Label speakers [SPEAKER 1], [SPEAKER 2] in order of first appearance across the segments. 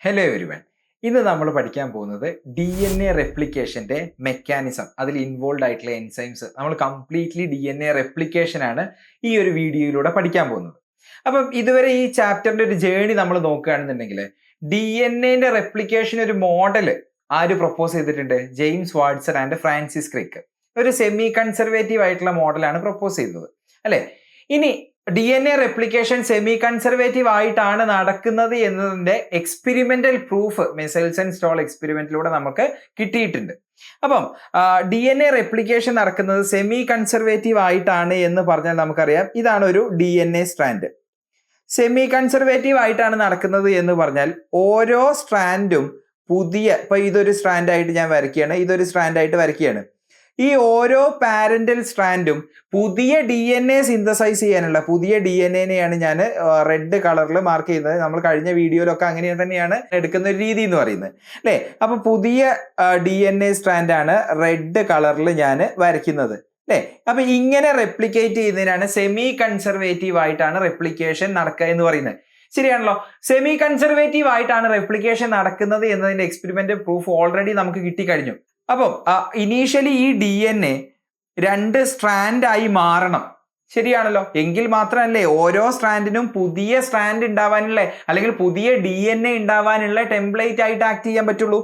[SPEAKER 1] Hello everyone. ഇന്ന് നമ്മൾ പഠിക്കാൻ പോകുന്നത് DNA റെപ്ലിക്കേഷന്റെ മെക്കാനിസം, അതിൽ ഇൻവോൾവ് ആയിട്ടുള്ള എൻസൈംസ്. നമ്മൾ കംപ്ലീറ്റ്ലി DNA റെപ്ലിക്കേഷൻ ആണ് ഈ ഒരു വീഡിയോയിലൂടെ പഠിക്കാൻ പോകുന്നത്. അപ്പം ഇതുവരെ ഈ ചാപ്റ്ററിന്റെ ഒരു ജേണി നമ്മൾ നോക്കുകയാണെന്നുണ്ടെങ്കിൽ DNA റെപ്ലിക്കേഷൻ ഒരു മോഡൽ ആര് പ്രപ്പോസ് ചെയ്തിട്ടുണ്ട്? James Watson and Francis Crick. ഒരു സെമി കൺസർവേറ്റീവ് ആയിട്ടുള്ള മോഡലാണ് പ്രപ്പോസ് ചെയ്തത്, അല്ലെ? ഇനി DNA റെപ്ലിക്കേഷൻ സെമി കൺസർവേറ്റീവ് ആയിട്ടാണ് നടക്കുന്നത് എന്നതിന്റെ എക്സ്പെരിമെന്റൽ പ്രൂഫ് മെസൽസൺ സ്റ്റോൾ എക്സ്പെരിമെന്റിലൂടെ നമുക്ക് കിട്ടിയിട്ടുണ്ട്. അപ്പം DNA റെപ്ലിക്കേഷൻ നടക്കുന്നത് സെമി കൺസർവേറ്റീവ് ആയിട്ടാണ് എന്ന് പറഞ്ഞാൽ നമുക്കറിയാം ഇതാണ് ഒരു DNA സ്ട്രാൻഡ്. സെമി കൺസർവേറ്റീവ് ആയിട്ടാണ് നടക്കുന്നത് എന്ന് പറഞ്ഞാൽ ഓരോ സ്ട്രാൻഡും ഇപ്പൊ ഇതൊരു സ്ട്രാൻഡ് ആയിട്ട് ഞാൻ വരയ്ക്കുകയാണ്, ഇതൊരു സ്ട്രാൻഡ് ആയിട്ട് വരയ്ക്കുകയാണ്. ഈ ഓരോ പാരന്റൽ സ്ട്രാൻഡും പുതിയ DNA സിന്തസൈസ് ചെയ്യാനുള്ള പുതിയ DNAനെയാണ് ഞാൻ റെഡ് കളറിൽ മാർക്ക് ചെയ്യുന്നത്. നമ്മൾ കഴിഞ്ഞ വീഡിയോയിലൊക്കെ അങ്ങനെ തന്നെയാണ് എടുക്കുന്ന ഒരു രീതി എന്ന് പറയുന്നത്, അല്ലേ? അപ്പൊ പുതിയ DNA സ്ട്രാൻഡാണ് റെഡ് കളറിൽ ഞാൻ വരയ്ക്കുന്നത്, അല്ലേ? അപ്പൊ ഇങ്ങനെ റെപ്ലിക്കേറ്റ് ചെയ്യുന്നതിനാണ് സെമി കൺസർവേറ്റീവ് ആയിട്ടാണ് റെപ്ലിക്കേഷൻ നടക്കുക എന്ന് പറയുന്നത്. ശരിയാണല്ലോ. സെമി കൺസർവേറ്റീവ് ആയിട്ടാണ് റെപ്ലിക്കേഷൻ നടക്കുന്നത് എന്നതിന്റെ എക്സ്പെരിമെന്റൽ പ്രൂഫ് ഓൾറെഡി നമുക്ക് കിട്ടിക്കഴിഞ്ഞു. അപ്പം ഇനീഷ്യലി ഈ DNA 2 സ്ട്രാൻഡായി മാറണം, ശരിയാണല്ലോ. എങ്കിൽ മാത്രമല്ലേ ഓരോ സ്ട്രാൻഡിനും പുതിയ സ്ട്രാൻഡ് ഉണ്ടാവാനുള്ള അല്ലെങ്കിൽ പുതിയ DNA ഉണ്ടാവാനുള്ള ടെംപ്ലേറ്റ് ആയിട്ട് ആക്ട് ചെയ്യാൻ പറ്റുള്ളൂ.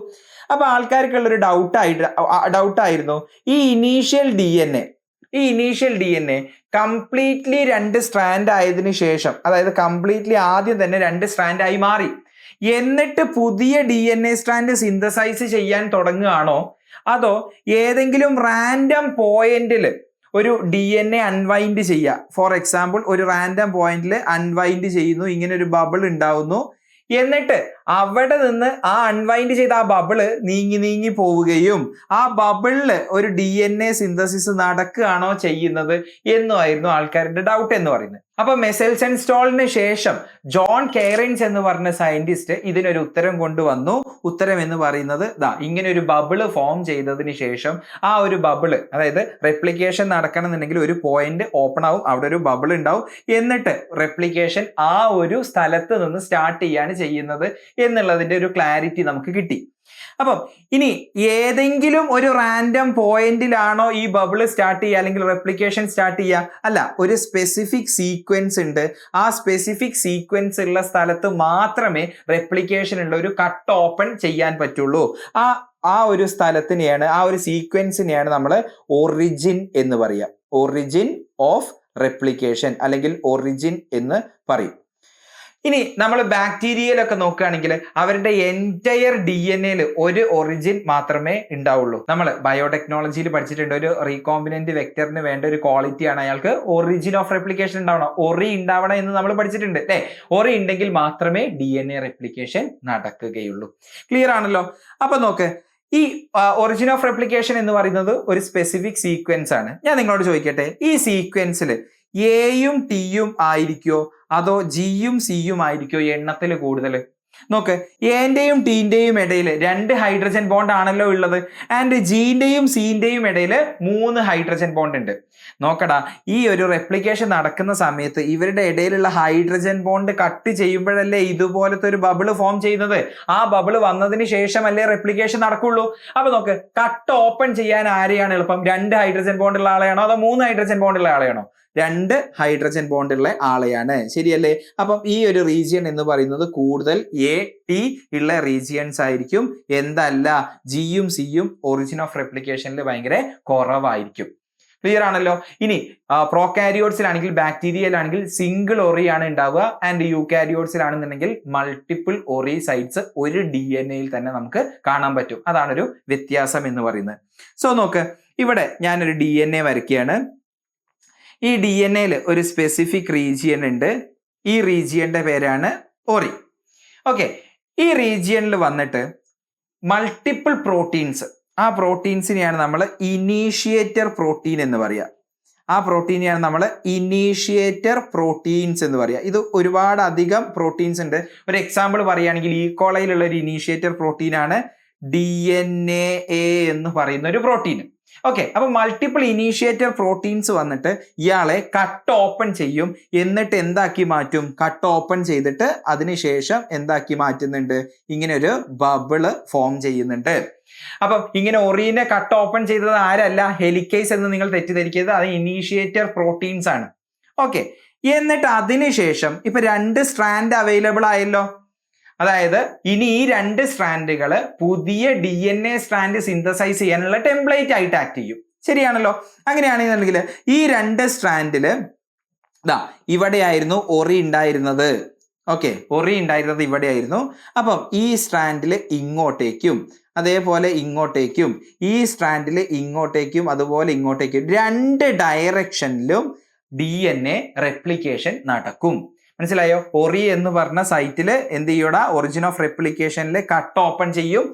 [SPEAKER 1] അപ്പൊ ആൾക്കാർക്കുള്ളൊരു ഡൗട്ടായിരുന്നു ഈ ഇനീഷ്യൽ DNA കംപ്ലീറ്റ്ലി 2 സ്ട്രാൻഡ് ആയതിനു ശേഷം, അതായത് കംപ്ലീറ്റ്ലി ആദ്യം തന്നെ 2 സ്ട്രാൻഡായി മാറി, എന്നിട്ട് പുതിയ DNA സ്ട്രാൻഡ് സിന്തസൈസ് ചെയ്യാൻ തുടങ്ങുകയാണോ, അതോ ഏതെങ്കിലും റാൻഡം പോയിന്റിൽ ഒരു DNA അൺവൈൻഡ് ചെയ്യുക? ഫോർ എക്സാമ്പിൾ ഒരു റാൻഡം പോയിന്റിൽ അൺവൈൻഡ് ചെയ്യുന്നു, ഇങ്ങനെ ഒരു ബബിൾ ഉണ്ടാവുന്നു, എന്നിട്ട് അവിടെ നിന്ന് ആ അൺവൈൻഡ് ചെയ്ത ആ ബബിള് നീങ്ങി പോവുകയും ആ ബബിളില് ഒരു DNA സിന്തസിസ് നടക്കുകയാണോ ചെയ്യുന്നത് എന്നുമായിരുന്നു ആൾക്കാരുടെ ഡൗട്ട് എന്ന് പറയുന്നത്. അപ്പൊ മെസൽസൺ സ്റ്റോളിന് ശേഷം ജോൺ കെയറിൻസ് എന്ന് പറഞ്ഞ സയന്റിസ്റ്റ് ഇതിനൊരു ഉത്തരം കൊണ്ടുവന്നു. ഉത്തരം എന്ന് പറയുന്നത് ഇങ്ങനെ ഒരു ബബിള് ഫോം ചെയ്തതിന് ശേഷം ആ ഒരു ബബിള്, അതായത് റെപ്ലിക്കേഷൻ നടക്കണം എന്നുണ്ടെങ്കിൽ ഒരു പോയിന്റ് ഓപ്പൺ ആവും, അവിടെ ഒരു ബബിൾ ഉണ്ടാവും, എന്നിട്ട് റെപ്ലിക്കേഷൻ ആ ഒരു സ്ഥലത്ത് നിന്ന് സ്റ്റാർട്ട് ചെയ്യാണ് ചെയ്യുന്നത് എന്നുള്ളതിന്റെ ഒരു ക്ലാരിറ്റി നമുക്ക് കിട്ടി. അപ്പം ഇനി ഏതെങ്കിലും ഒരു റാൻഡം പോയിന്റിലാണോ ഈ ബബിള് സ്റ്റാർട്ട് ചെയ്യുക അല്ലെങ്കിൽ റെപ്ലിക്കേഷൻ സ്റ്റാർട്ട് ചെയ്യുക? അല്ല, ഒരു സ്പെസിഫിക് സീക്വൻസ് ഉണ്ട്. ആ സ്പെസിഫിക് സീക്വൻസ് ഉള്ള സ്ഥലത്ത് മാത്രമേ റെപ്ലിക്കേഷൻ ഉള്ള ഒരു കട്ട് ഓപ്പൺ ചെയ്യാൻ പറ്റുള്ളൂ. ആ ഒരു സ്ഥലത്തിനെയാണ്, ആ ഒരു സീക്വൻസിനെയാണ് നമ്മൾ ഒറിജിൻ എന്ന് പറയുക. ഒറിജിൻ ഓഫ് റെപ്ലിക്കേഷൻ അല്ലെങ്കിൽ ഒറിജിൻ എന്ന് പറയും. ഇനി നമ്മൾ ബാക്ടീരിയയിലൊക്കെ നോക്കുകയാണെങ്കിൽ അവരുടെ എൻറ്റയർ DNAയിൽ ഒരു ഒറിജിൻ മാത്രമേ ഉണ്ടാവുള്ളൂ. നമ്മൾ ബയോടെക്നോളജിയിൽ പഠിച്ചിട്ടുണ്ട്, ഒരു റീകോമ്പിനന്റ് വെക്ടറിന് വേണ്ട ഒരു ക്വാളിറ്റിയാണ് അയാൾക്ക് ഒറിജിൻ ഓഫ് റെപ്ലിക്കേഷൻ ഉണ്ടാവണം, ഒറി ഉണ്ടാവണം എന്ന് നമ്മൾ പഠിച്ചിട്ടുണ്ട്, അല്ലേ? ഒറി ഉണ്ടെങ്കിൽ മാത്രമേ DNA റെപ്ലിക്കേഷൻ നടക്കുകയുള്ളൂ. ക്ലിയർ ആണല്ലോ? അപ്പൊ നോക്ക്, ഈ ഒറിജിൻ ഓഫ് റെപ്ലിക്കേഷൻ എന്ന് പറയുന്നത് ഒരു സ്പെസിഫിക് സീക്വൻസ് ആണ്. ഞാൻ നിങ്ങളോട് ചോദിക്കട്ടെ, ഈ സീക്വൻസിൽ എയും ടിയും ആയിരിക്കോ അതോ ജിയും സിയും ആയിരിക്കോ എണ്ണത്തിൽ കൂടുതൽ? നോക്ക്, എന്റെയും ടീന്റെയും ഇടയിൽ 2 ഹൈഡ്രജൻ ബോണ്ട് ആണല്ലോ ഉള്ളത്, ആൻഡ് ജിന്റെയും സിന്റെയും ഇടയിൽ 3 ഹൈഡ്രജൻ ബോണ്ട് ഉണ്ട്. നോക്കടാ, ഈ ഒരു റെപ്ലിക്കേഷൻ നടക്കുന്ന സമയത്ത് ഇവരുടെ ഇടയിലുള്ള ഹൈഡ്രജൻ ബോണ്ട് കട്ട് ചെയ്യുമ്പോഴല്ലേ ഇതുപോലത്തെ ഒരു ബബിള് ഫോം ചെയ്യുന്നത്. ആ ബബിള് വന്നതിന് ശേഷമല്ലേ റെപ്ലിക്കേഷൻ നടക്കുള്ളൂ. അപ്പൊ നോക്ക്, കട്ട് ഓപ്പൺ ചെയ്യാൻ ആരെയാണ് എളുപ്പം? 2 ഹൈഡ്രജൻ ബോണ്ട് ഉള്ള ആളെയാണോ അതോ 3 ഹൈഡ്രജൻ ബോണ്ട് ഉള്ള ആളെയാണോ? 2 ഹൈഡ്രജൻ ബോണ്ട് ഉള്ള ആളെയാണ്, ശരിയല്ലേ? അപ്പം ഈ ഒരു റീജിയൻ എന്ന് പറയുന്നത് കൂടുതൽ AT ഉള്ള റീജിയൻസ് ആയിരിക്കും. എന്തല്ല, ജിയും സിയും ഒറിജിൻ ഓഫ് റെപ്ലിക്കേഷനിൽ ഭയങ്കര കുറവായിരിക്കും. ക്ലിയർ ആണല്ലോ? ഇനി പ്രോകാരിയോട്സിലാണെങ്കിൽ, ബാക്ടീരിയയിലാണെങ്കിൽ സിംഗിൾ ഒറി ആണ് ഉണ്ടാവുക, ആൻഡ് യൂകാരിയോട്സിലാണെന്നുണ്ടെങ്കിൽ മൾട്ടിപ്പിൾ ഒറി സൈറ്റ്സ് ഒരു DNAയിൽ തന്നെ നമുക്ക് കാണാൻ പറ്റും. അതാണൊരു വ്യത്യാസം എന്ന് പറയുന്നത്. സോ നോക്ക്, ഇവിടെ ഞാനൊരു DNA വരയ്ക്കുകയാണ്. ഈ DNAയിൽ ഒരു സ്പെസിഫിക് റീജിയൻ ഉണ്ട്. ഈ റീജിയന്റെ പേരാണ് ഒറി. ഓക്കെ, ഈ റീജിയനിൽ വന്നിട്ട് മൾട്ടിപ്പിൾ പ്രോട്ടീൻസ്, ആ പ്രോട്ടീൻസിനെയാണ് നമ്മൾ ഇനീഷ്യേറ്റർ പ്രോട്ടീൻ എന്ന് പറയുക. ആ പ്രോട്ടീനെയാണ് നമ്മൾ ഇനീഷ്യേറ്റർ പ്രോട്ടീൻസ് എന്ന് പറയുക. ഇത് ഒരുപാട് അധികം പ്രോട്ടീൻസ് ഉണ്ട്. ഒരു എക്സാമ്പിൾ പറയുകയാണെങ്കിൽ ഈക്കോളയിലുള്ള ഒരു ഇനീഷ്യേറ്റർ പ്രോട്ടീനാണ് DNA എന്ന് പറയുന്ന ഒരു പ്രോട്ടീൻ. ഓക്കെ, അപ്പൊ മൾട്ടിപ്പിൾ ഇനീഷ്യേറ്റർ പ്രോട്ടീൻസ് വന്നിട്ട് ഇയാളെ കട്ട് ഓപ്പൺ ചെയ്യും. എന്നിട്ട് എന്താക്കി മാറ്റും? കട്ട് ഓപ്പൺ ചെയ്തിട്ട് അതിനുശേഷം എന്താക്കി മാറ്റുന്നുണ്ട്? ഇങ്ങനെ ഒരു ബബിള് ഫോം ചെയ്യുന്നുണ്ട്. അപ്പം ഇങ്ങനെ ഒറീനെ കട്ട് ഓപ്പൺ ചെയ്തത് ആരല്ല, ഹെലിക്കേസ് എന്ന് നിങ്ങൾ തെറ്റിദ്ധരിക്കരുത്, അത് ഇനീഷ്യേറ്റർ പ്രോട്ടീൻസ് ആണ്. ഓക്കെ, എന്നിട്ട് അതിനുശേഷം ഇപ്പൊ 2 സ്ട്രാൻഡ് അവൈലബിൾ ആയല്ലോ. അതായത് ഇനി ഈ 2 സ്ട്രാൻഡുകൾ പുതിയ DNA സ്ട്രാൻഡ് സിന്തസൈസ് ചെയ്യാനുള്ള ടെംപ്ലേറ്റ് ആയിട്ട് ആക്ട് ചെയ്യും. ശരിയാണല്ലോ? അങ്ങനെയാണെന്നുണ്ടെങ്കിൽ ഈ 2 സ്ട്രാൻഡില് ഇവിടെയായിരുന്നു ഒറി ഉണ്ടായിരുന്നത്. ഓക്കെ, ഒറി ഉണ്ടായിരുന്നത് ഇവിടെയായിരുന്നു. അപ്പം ഈ സ്ട്രാൻഡിൽ ഇങ്ങോട്ടേക്കും അതേപോലെ ഇങ്ങോട്ടേക്കും, ഈ സ്ട്രാൻഡിൽ ഇങ്ങോട്ടേക്കും അതുപോലെ ഇങ്ങോട്ടേക്കും 2 ഡയറക്ഷനിലും DNA റെപ്ലിക്കേഷൻ നടക്കും. മനസ്സിലായോ? ഒറി എന്ന് പറഞ്ഞ സൈറ്റിൽ എന്ത് ചെയ്യൂടാ? ഒറിജിൻ ഓഫ് റെപ്ലിക്കേഷനിൽ കട്ട് ഓപ്പൺ ചെയ്യും,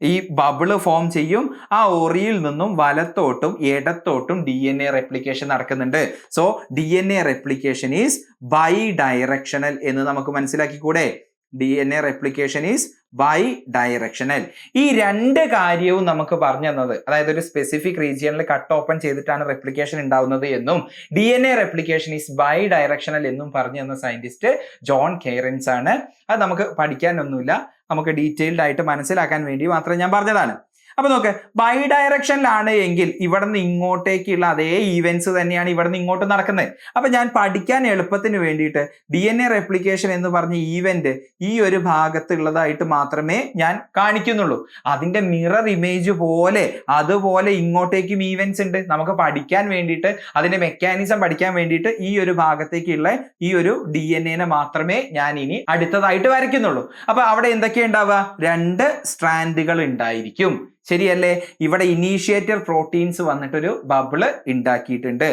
[SPEAKER 1] ഈ ബബിള് ഫോം ചെയ്യും. ആ ഒറിയിൽ നിന്നും വലത്തോട്ടും ഇടത്തോട്ടും DNA റെപ്ലിക്കേഷൻ നടക്കുന്നുണ്ട്. So DNA replication is bidirectional എന്ന് നമുക്ക് മനസ്സിലാക്കിക്കൂടെ? DNA replication is bidirectional. ഈ 2 കാര്യവും നമുക്ക് പറഞ്ഞു തന്നത്, അതായത് ഒരു സ്പെസിഫിക് റീജിയനിൽ കട്ട് ഓപ്പൺ ചെയ്തിട്ടാണ് റെപ്ലിക്കേഷൻ ഉണ്ടാവുന്നത് എന്നും DNA replication is bidirectional എന്നും പറഞ്ഞു തന്ന സയന്റിസ്റ്റ് ജോൺ കെയറൻസ് ആണ്. അത് നമുക്ക് പഠിക്കാനൊന്നുമില്ല, നമുക്ക് ഡീറ്റെയിൽഡ് ആയിട്ട് മനസ്സിലാക്കാൻ വേണ്ടി മാത്രം ഞാൻ പറഞ്ഞതാണ്. അപ്പൊ നോക്ക്, ബൈ ഡയറക്ഷനിലാണ് എങ്കിൽ ഇവിടെ നിന്ന് ഇങ്ങോട്ടേക്കുള്ള അതേ ഈവൻസ് തന്നെയാണ് ഇവിടെ നിന്ന് ഇങ്ങോട്ട് നടക്കുന്നത്. അപ്പൊ ഞാൻ പഠിക്കാൻ എളുപ്പത്തിന് വേണ്ടിയിട്ട് DNA റെപ്ലിക്കേഷൻ എന്ന് പറഞ്ഞ ഈവന്റ് ഈ ഒരു ഭാഗത്തുള്ളതായിട്ട് മാത്രമേ ഞാൻ കാണിക്കുന്നുള്ളൂ. അതിന്റെ മിറർ ഇമേജ് പോലെ അതുപോലെ ഇങ്ങോട്ടേക്കും ഈവൻസ് ഉണ്ട്. നമുക്ക് പഠിക്കാൻ വേണ്ടിയിട്ട് അതിന്റെ മെക്കാനിസം പഠിക്കാൻ വേണ്ടിയിട്ട് ഈ ഒരു ഭാഗത്തേക്കുള്ള ഈ ഒരു DNA മാത്രമേ ഞാൻ ഇനി അടുത്തതായിട്ട് വരയ്ക്കുന്നുള്ളൂ. അപ്പൊ അവിടെ എന്തൊക്കെയാ ഉണ്ടാവുക? 2 സ്ട്രാൻഡുകൾ ഉണ്ടായിരിക്കും. ശരിയല്ലേ? ഇവിടെ ഇനീഷ്യേറ്റർ പ്രോട്ടീൻസ് വന്നിട്ടൊരു ബബിള് ഉണ്ടാക്കിയിട്ടുണ്ട്.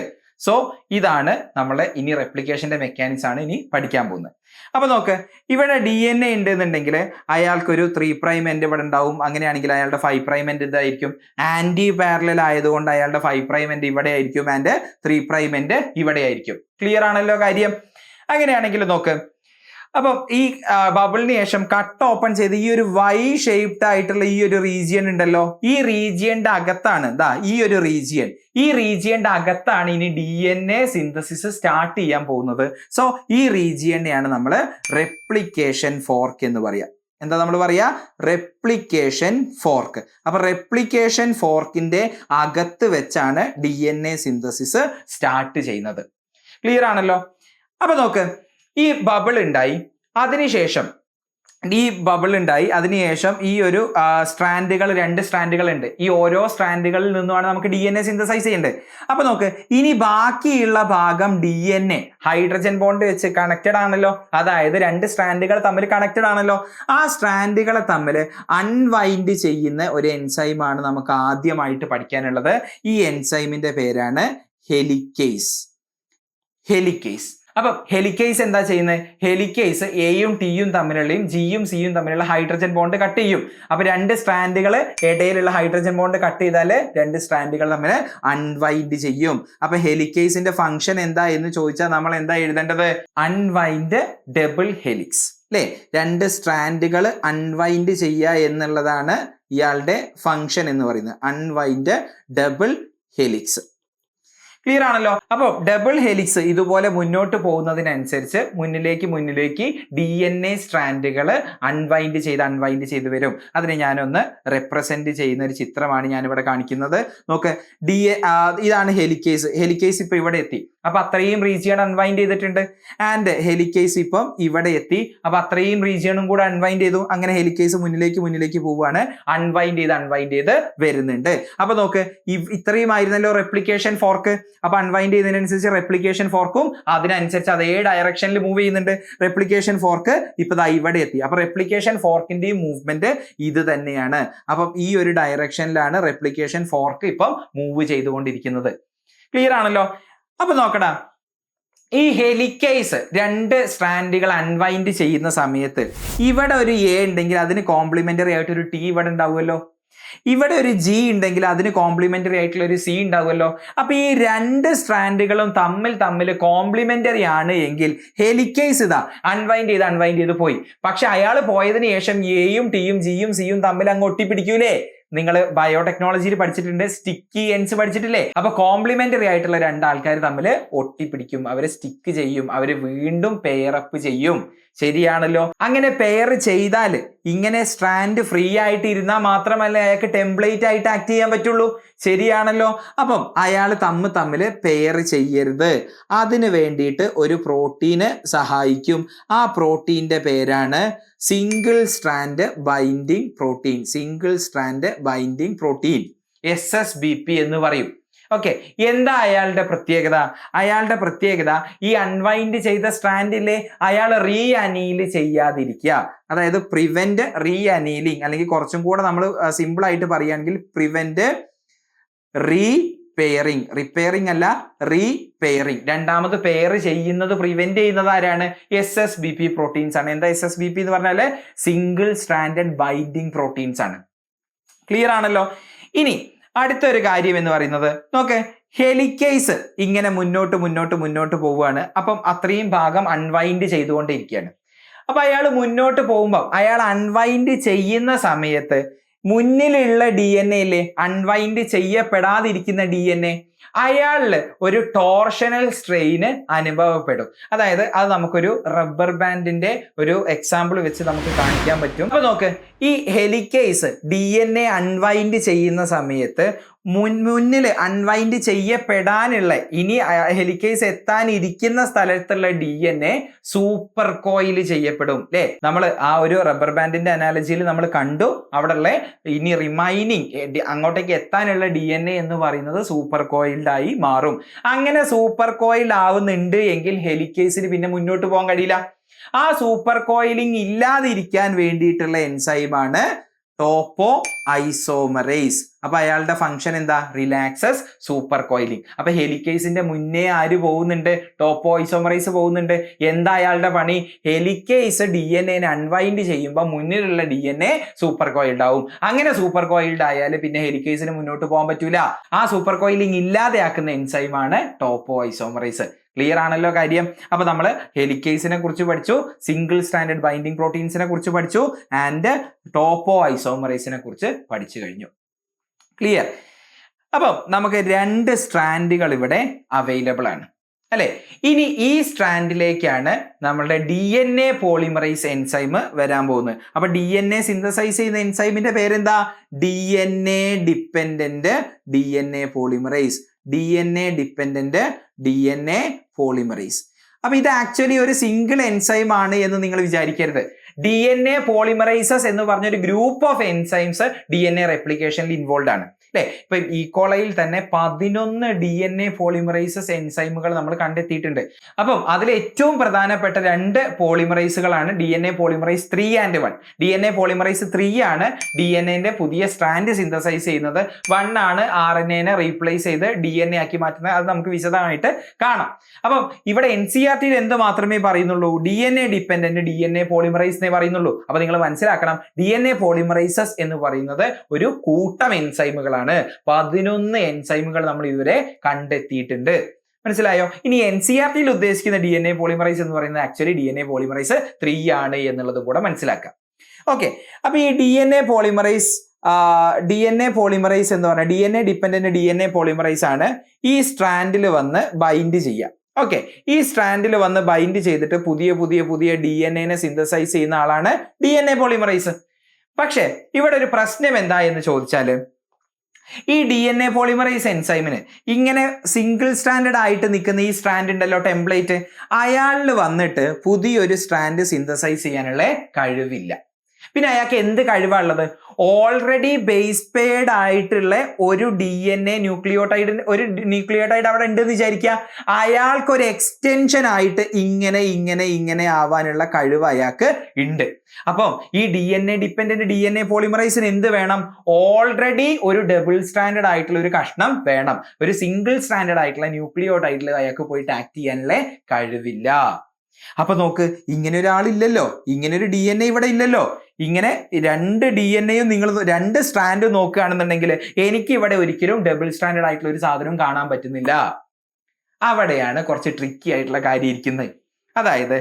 [SPEAKER 1] സോ ഇതാണ് നമ്മളെ ഇനി റെപ്ലിക്കേഷന്റെ മെക്കാനിക്സ് ആണ് ഇനി പഠിക്കാൻ പോകുന്നത്. അപ്പൊ നോക്ക്, ഇവിടെ DNA ഉണ്ടെന്നുണ്ടെങ്കിൽ അയാൾക്കൊരു 3' എൻഡ് ഇവിടെ ഉണ്ടാവും. അങ്ങനെയാണെങ്കിൽ അയാളുടെ 5' എൻഡ് ഇതായിരിക്കും. ആന്റി പാരലൽ ആയതുകൊണ്ട് അയാളുടെ 5' എൻഡ് ഇവിടെ ആയിരിക്കും ആൻഡ് 3' എൻഡ് ഇവിടെ ആയിരിക്കും. ക്ലിയർ ആണല്ലോ കാര്യം? അങ്ങനെയാണെങ്കിൽ നോക്ക്, അപ്പം ഈ ബബിളിന് ശേഷം കട്ട് ഓപ്പൺ ചെയ്ത് ഈ ഒരു വൈ ഷേപ്ഡ് ആയിട്ടുള്ള ഈ ഒരു റീജിയൻ ഉണ്ടല്ലോ, ഈ റീജിയന്റെ അകത്താണ് ഈ ഒരു റീജിയൻ. ഈ റീജിയന്റെ അകത്താണ് ഇനി DNA സിന്തസിസ് സ്റ്റാർട്ട് ചെയ്യാൻ പോകുന്നത്. സോ ഈ റീജിയനെയാണ് നമ്മൾ റെപ്ലിക്കേഷൻ ഫോർക്ക് എന്ന് പറയാ. എന്താ നമ്മൾ പറയാ? Replication fork. അപ്പൊ റെപ്ലിക്കേഷൻ ഫോർക്കിന്റെ അകത്ത് വെച്ചാണ് DNA സിന്തസിസ് സ്റ്റാർട്ട് ചെയ്യുന്നത്. ക്ലിയർ ആണല്ലോ? അപ്പൊ നോക്ക്, ഈ ബബിൾ ഉണ്ടായി, അതിനുശേഷം ഈ ഒരു സ്ട്രാൻഡുകൾ 2 സ്ട്രാൻഡുകൾ ഉണ്ട്. ഈ ഓരോ സ്ട്രാൻഡുകളിൽ നിന്നുമാണ് നമുക്ക് DNA സിന്തസൈസ് ചെയ്യേണ്ടത്. അപ്പൊ നോക്ക്, ഇനി ബാക്കിയുള്ള ഭാഗം DNA ഹൈഡ്രജൻ ബോണ്ട് വെച്ച് കണക്റ്റഡ് ആണല്ലോ. അതായത് 2 സ്ട്രാൻഡുകൾ തമ്മിൽ കണക്റ്റഡ് ആണല്ലോ. ആ സ്ട്രാൻഡുകളെ തമ്മിൽ അൺവൈൻഡ് ചെയ്യുന്ന ഒരു എൻസൈമാണ് നമുക്ക് ആദ്യമായിട്ട് പഠിക്കാനുള്ളത്. ഈ എൻസൈമിന്റെ പേരാണ് ഹെലിക്കേസ്. അപ്പൊ ഹെലിക്കേസ് എന്താ ചെയ്യുന്നത്? ഹെലിക്കേസ് എയും ടിയും തമ്മിലുള്ളയും ജിയും സിയും തമ്മിലുള്ള ഹൈഡ്രജൻ ബോണ്ട് കട്ട് ചെയ്യും. അപ്പൊ 2 സ്ട്രാൻഡുകൾ ഇടയിലുള്ള ഹൈഡ്രജൻ ബോണ്ട് കട്ട് ചെയ്താൽ 2 സ്ട്രാൻഡുകൾ തമ്മിൽ അൺവൈൻഡ് ചെയ്യും. അപ്പൊ ഹെലിക്കേസിന്റെ ഫംഗ്ഷൻ എന്താ എന്ന് ചോദിച്ചാൽ നമ്മൾ എന്താ എഴുതേണ്ടത്? അൺവൈൻഡ് ഡബിൾ ഹെലിക്സ് അല്ലെ? 2 സ്ട്രാൻഡുകൾ അൺവൈൻഡ് ചെയ്യുക എന്നുള്ളതാണ് ഇയാളുടെ ഫംഗ്ഷൻ എന്ന് പറയുന്നത്. Unwind double helix. ക്ലിയർ ആണല്ലോ? അപ്പൊ ഡബിൾ ഹെലിക്സ് ഇതുപോലെ മുന്നോട്ട് പോകുന്നതിനനുസരിച്ച് മുന്നിലേക്ക് DNA സ്ട്രാൻഡുകൾ അൺവൈൻഡ് ചെയ്ത് വരും. അതിനെ ഞാനൊന്ന് റെപ്രസെന്റ് ചെയ്യുന്ന ഒരു ചിത്രമാണ് ഞാനിവിടെ കാണിക്കുന്നത്. നോക്ക്, ഇതാണ് ഹെലിക്കേസ് ഇപ്പൊ ഇവിടെ എത്തി. അപ്പൊ അത്രയും റീജിയൺ അൺവൈൻഡ് ചെയ്തിട്ടുണ്ട്. ആൻഡ് ഹെലിക്കേസ് ഇപ്പം ഇവിടെ എത്തി. അപ്പൊ അത്രയും റീജിയണും കൂടെ അൺവൈൻഡ് ചെയ്തു. അങ്ങനെ ഹെലിക്കേസ് മുന്നിലേക്ക് പോവുകയാണ്. അൺവൈൻഡ് ചെയ്ത് വരുന്നുണ്ട്. അപ്പൊ നോക്ക്, ഇത്രയും ആയിരുന്നല്ലോ റെപ്ലിക്കേഷൻ ഫോർക്ക്. അപ്പൊ അൺവൈൻഡ് ചെയ്യുന്നതിനനുസരിച്ച് റെപ്ലിക്കേഷൻ ഫോർക്കും അതിനനുസരിച്ച് അതേ ഡയറക്ഷനിൽ മൂവ് ചെയ്യുന്നുണ്ട്. റെപ്ലിക്കേഷൻ ഫോർക്ക് ഇപ്പൊ ഇവിടെ എത്തി. അപ്പൊ റെപ്ലിക്കേഷൻ ഫോർക്കിന്റെയും മൂവ്മെന്റ് ഇത് തന്നെയാണ്. അപ്പം ഈ ഒരു ഡയറക്ഷനിലാണ് റെപ്ലിക്കേഷൻ ഫോർക്ക് ഇപ്പം മൂവ് ചെയ്തുകൊണ്ടിരിക്കുന്നത്. ക്ലിയർ ആണല്ലോ? അപ്പൊ നോക്കടാ, ഈ ഹെലിക്കേസ് 2 സ്ട്രാൻഡുകൾ അൺവൈൻഡ് ചെയ്യുന്ന സമയത്ത് ഇവിടെ ഒരു എ ഉണ്ടെങ്കിൽ അതിന് കോംപ്ലിമെന്ററി ആയിട്ട് ഒരു ടി ഇവിടെ ഉണ്ടാവുമല്ലോ. ഇവിടെ ഒരു ജി ഉണ്ടെങ്കിൽ അതിന് കോംപ്ലിമെന്ററി ആയിട്ടുള്ള ഒരു സി ഉണ്ടാവുമല്ലോ. അപ്പൊ ഈ 2 സ്ട്രാൻഡുകളും തമ്മിൽ കോംപ്ലിമെന്ററി ആണ് എങ്കിൽ ഹെലിക്കേസ് അൺവൈൻഡ് ചെയ്ത് പോയി. പക്ഷെ അയാൾ പോയതിനു ശേഷം എയും ടിയും ജിയും സിയും തമ്മിൽ അങ്ങ് ഒട്ടിപ്പിടിക്കൂലേ? നിങ്ങൾ ബയോടെക്നോളജിയിൽ പഠിച്ചിട്ടുണ്ട്, സ്റ്റിക്കി എൻഡ്സ് പഠിച്ചിട്ടില്ലേ? അപ്പൊ കോംപ്ലിമെന്ററി ആയിട്ടുള്ള രണ്ടാൾക്കാർ തമ്മിൽ ഒട്ടിപ്പിടിക്കും, അവര് സ്റ്റിക്ക് ചെയ്യും, അവര് വീണ്ടും പെയറപ്പ് ചെയ്യും. ശരിയാണല്ലോ. അങ്ങനെ പെയർ ചെയ്താൽ ഇങ്ങനെ സ്ട്രാൻഡ് ഫ്രീ ആയിട്ട് ഇരുന്നാൽ മാത്രമല്ല അയാൾക്ക് ടെംപ്ലേറ്റ് ആയിട്ട് ആക്ട് ചെയ്യാൻ പറ്റുള്ളൂ. ശരിയാണല്ലോ. അപ്പം അയാൾ തമ്മിൽ പെയർ ചെയ്യരുത്. അതിന് വേണ്ടിയിട്ട് ഒരു പ്രോട്ടീന് സഹായിക്കും. ആ പ്രോട്ടീന്റെ പേരാണ് single strand binding protein. Single strand binding protein, SSBP എന്ന് പറയും. ഓക്കെ, എന്താ അയാളുടെ പ്രത്യേകത? അയാളുടെ പ്രത്യേകത ഈ അൺവൈൻഡ് ചെയ്ത സ്ട്രാൻഡിലെ അയാൾ റീ അനീൽ ചെയ്യാതിരിക്കുക. അതായത് പ്രിവെന്റ് റീ അനീലിംഗ്, അല്ലെങ്കിൽ കുറച്ചും കൂടെ നമ്മൾ സിമ്പിൾ ആയിട്ട് പറയുകയാണെങ്കിൽ പ്രിവെന്റ് റീപെയറിംഗ്. റിപ്പയറിംഗ് അല്ല, റീപെയറിംഗ്. രണ്ടാമത് പെയർ ചെയ്യുന്നത്, പ്രിവെന്റ് ചെയ്യുന്നത് ആരാണ്? SSBP പ്രോട്ടീൻസ് ആണ്. എന്താ SSBP എന്ന് പറഞ്ഞാൽ സിംഗിൾ സ്ട്രാൻഡഡ് ബൈൻഡിങ് പ്രോട്ടീൻസ് ആണ്. ക്ലിയർ ആണല്ലോ. ഇനി അടുത്തൊരു കാര്യം എന്ന് പറയുന്നത് നോക്ക്, ഹെലിക്കേസ് ഇങ്ങനെ മുന്നോട്ട് പോവുകയാണ്. അപ്പം അത്രയും ഭാഗം അൺവൈൻഡ് ചെയ്തുകൊണ്ടിരിക്കുകയാണ്. അപ്പൊ അയാൾ മുന്നോട്ട് പോകുമ്പോൾ അയാൾ അൺവൈൻഡ് ചെയ്യുന്ന സമയത്ത് മുന്നിലുള്ള DNA ഇല്ലേ, അൺവൈൻഡ് ചെയ്യപ്പെടാതിരിക്കുന്ന DNA, അയാളിൽ ഒരു ടോർഷണൽ സ്ട്രെയിന് അനുഭവപ്പെടും. അതായത് അത് നമുക്കൊരു റബ്ബർ ബാൻഡിന്റെ ഒരു എക്സാമ്പിൾ വെച്ച് നമുക്ക് കാണിക്കാൻ പറ്റും. അപ്പൊ നോക്ക്, ഈ ഹെലിക്കേസ് DNA അൺവൈൻഡ് ചെയ്യുന്ന സമയത്ത് മുന്നിൽ അൺവൈൻഡ് ചെയ്യപ്പെടാനുള്ള, ഇനി ഹെലിക്കേസ് എത്താനിരിക്കുന്ന സ്ഥലത്തുള്ള DNA സൂപ്പർ കോയിൽ ചെയ്യപ്പെടും അല്ലേ? നമ്മൾ ആ ഒരു റബ്ബർ ബാൻഡിന്റെ അനാലജിയിൽ നമ്മൾ കണ്ടു, അവിടെയുള്ള ഇനി റിമൈനിങ് അങ്ങോട്ടേക്ക് എത്താനുള്ള DNA എന്ന് പറയുന്നത് സൂപ്പർ കോയിൽഡ് ആയി മാറും. അങ്ങനെ സൂപ്പർ കോയിൽഡ് ആവുന്നുണ്ട് എങ്കിൽ ഹെലിക്കേസിന് പിന്നെ മുന്നോട്ട് പോകാൻ കഴിയില്ല. ആ സൂപ്പർ കോയിലിംഗ് ഇല്ലാതിരിക്കാൻ വേണ്ടിയിട്ടുള്ള എൻസൈമാണ് ടോപ്പോ ഐസോമറേസ്. അപ്പൊ അയാളുടെ ഫംഗ്ഷൻ എന്താ? Relaxes super coiling. അപ്പൊ ഹെലിക്കേസിന്റെ മുന്നേ ആര് പോകുന്നുണ്ട്? ടോപ്പോ ഐസോമറേസ് പോകുന്നുണ്ട്. എന്താ അയാളുടെ പണി? ഹെലിക്കേസ് DNA അൺവൈൻഡ് ചെയ്യുമ്പോൾ മുന്നിലുള്ള DNA സൂപ്പർ കോയിൽഡ് ആവും. അങ്ങനെ സൂപ്പർ കോയിൽഡ് ആയാൽ പിന്നെ ഹെലിക്കേസിന് മുന്നോട്ട് പോകാൻ പറ്റൂല. ആ സൂപ്പർ കോയിലിംഗ് ഇല്ലാതെയാക്കുന്ന എൻസൈമാണ് ടോപ്പോ ഐസോമറേസ്. ക്ലിയർ ആണല്ലോ കാര്യം. അപ്പൊ നമ്മൾ ഹെലിക്കേസിനെ കുറിച്ച് പഠിച്ചു, സിംഗിൾ സ്റ്റാൻഡേർഡ് ബൈൻഡിങ് പ്രോട്ടീൻസിനെ കുറിച്ച് പഠിച്ചു, ആൻഡ് ടോപ്പോ ഐസോമറേസിനെ കുറിച്ച് പഠിച്ചു കഴിഞ്ഞു. ക്ലിയർ. അപ്പം നമുക്ക് 2 സ്ട്രാൻഡുകൾ ഇവിടെ അവൈലബിൾ ആണ് അല്ലെ? ഇനി ഈ സ്ട്രാൻഡിലേക്കാണ് നമ്മളുടെ DNA പോളിമറൈസ് എൻസൈം വരാൻ പോകുന്നത്. അപ്പൊ DNA സിന്തസൈസ് ചെയ്യുന്ന എൻസൈമിന്റെ പേരെന്താ? DNA dependent DNA polymerase. DNA dependent DNA polymerase. അപ്പൊ ഇത് ആക്ച്വലി ഒരു സിംഗിൾ എൻസൈം ആണ് എന്ന് നിങ്ങൾ വിചാരിക്കരുത്. DNA പോളിമറൈസസ് എന്ന് പറഞ്ഞൊരു ഗ്രൂപ്പ് ഓഫ് എൻസൈംസ് DNA റെപ്ലിക്കേഷനിൽ ഇൻവോൾവ് ആണ് അല്ലെ? ഇപ്പൊ ഈക്കോളയിൽ തന്നെ 11 DNA പോളിമറൈസസ് എൻസൈമുകൾ നമ്മൾ കണ്ടെത്തിയിട്ടുണ്ട്. അപ്പം അതിൽ ഏറ്റവും പ്രധാനപ്പെട്ട 2 പോളിമറൈസുകളാണ് DNA polymerase 3 and 1. DNA polymerase 3 ആണ് DNAന്റെ പുതിയ സ്ട്രാൻഡ് സിന്തസൈസ് ചെയ്യുന്നത്. 1 ആണ് RNAനെ റീപ്ലേസ് ചെയ്ത് DNA ആക്കി മാറ്റുന്നത്. അത് നമുക്ക് വിശദമായിട്ട് കാണാം. അപ്പം ഇവിടെ NCERT എന്ത് മാത്രമേ പറയുന്നുള്ളൂ? DNA ഡിപ്പെൻഡന്റ് DNA പോളിമറൈസ് എന്നേ പറയുന്നുള്ളൂ. അപ്പൊ നിങ്ങൾ മനസ്സിലാക്കണം, DNA പോളിമറൈസസ് എന്ന് പറയുന്നത് ഒരു കൂട്ടം എൻസൈമുകളാണ്. 11 എൻസൈമുകൾ നമ്മൾ ഇതുവരെ കണ്ടെത്തിയിട്ടുണ്ട്. മനസ്സിലായോ? ഇനി NCERT ഉദ്ദേശിക്കുന്ന DNA പോളിമറൈസ് എന്ന് പറയുന്നത് ആക്ച്വലി DNA പോളിമറൈസ് 3 ആണ് എന്നുള്ളതും കൂടെ മനസ്സിലാക്കാം. ഓക്കെ, അപ്പൊ ഈ DNA പോളിമറൈസ് എന്ന് പറഞ്ഞാൽ DNA ഡിപ്പെൻഡന്റ് DNA പോളിമറൈസ് ആണ്. ഈ സ്ട്രാൻഡിൽ വന്ന് ബൈൻഡ് ചെയ്യുക. ഓക്കെ, ഈ സ്ട്രാൻഡിൽ വന്ന് ബൈൻഡ് ചെയ്തിട്ട് പുതിയ DNAനെ സിന്തസൈസ് ചെയ്യുന്ന ആളാണ് DNA പോളിമറൈസ്. പക്ഷെ ഇവിടെ ഒരു പ്രശ്നം എന്താ എന്ന് ചോദിച്ചാല്, ഈ DNA പോളിമറൈസ് എൻസൈമിന് ഇങ്ങനെ സിംഗിൾ സ്റ്റാൻഡേർഡ് ആയിട്ട് നിൽക്കുന്ന ഈ സ്ട്രാൻഡ് ഉണ്ടല്ലോ, ടെംപ്ലേറ്റ്, അയാളിൽ വന്നിട്ട് പുതിയൊരു സ്ട്രാൻഡ് സിന്തസൈസ് ചെയ്യാനുള്ള കഴിവില്ല. പിന്നെ അയാൾക്ക് എന്ത് കഴിവാണുള്ളത്? ഓൾറെഡി ബേസ് പെയർഡ് ആയിട്ടുള്ള ഒരു DNA ന്യൂക്ലിയോടൈഡ് അവിടെ ഉണ്ടെന്ന് വിചാരിക്കുക. അയാൾക്ക് ഒരു എക്സ്റ്റൻഷൻ ആയിട്ട് ഇങ്ങനെ ആവാനുള്ള കഴിവ് അയാൾക്ക് ഉണ്ട്. അപ്പം ഈ DNA ഡിപ്പെൻഡന്റ് DNA പോളിമറൈസിന് എന്ത് വേണം? ഓൾറെഡി ഒരു ഡബിൾ സ്റ്റാൻഡേർഡ് ആയിട്ടുള്ള ഒരു കഷ്ണം വേണം. ഒരു സിംഗിൾ സ്റ്റാൻഡേർഡ് ആയിട്ടുള്ള ന്യൂക്ലിയോടൈഡിൽ അയാൾക്ക് പോയിട്ട് ആക്ട് ചെയ്യാനുള്ള കഴിവില്ല. അപ്പൊ നോക്ക്, ഇങ്ങനെ ഒരാളില്ലല്ലോ, ഇങ്ങനെ ഒരു DNA ഇവിടെ ഇല്ലല്ലോ. ഇങ്ങനെ 2 DNAയും നിങ്ങൾ 2 സ്ട്രാൻഡ് നോക്കുകയാണെന്നുണ്ടെങ്കിൽ എനിക്ക് ഇവിടെ ഒരിക്കലും ഡബിൾ സ്റ്റാൻഡേർഡ് ആയിട്ടുള്ള ഒരു സാധനവും കാണാൻ പറ്റുന്നില്ല. അവിടെയാണ് കുറച്ച് ട്രിക്കി ആയിട്ടുള്ള കാര്യം ഇരിക്കുന്നത്. അതായത്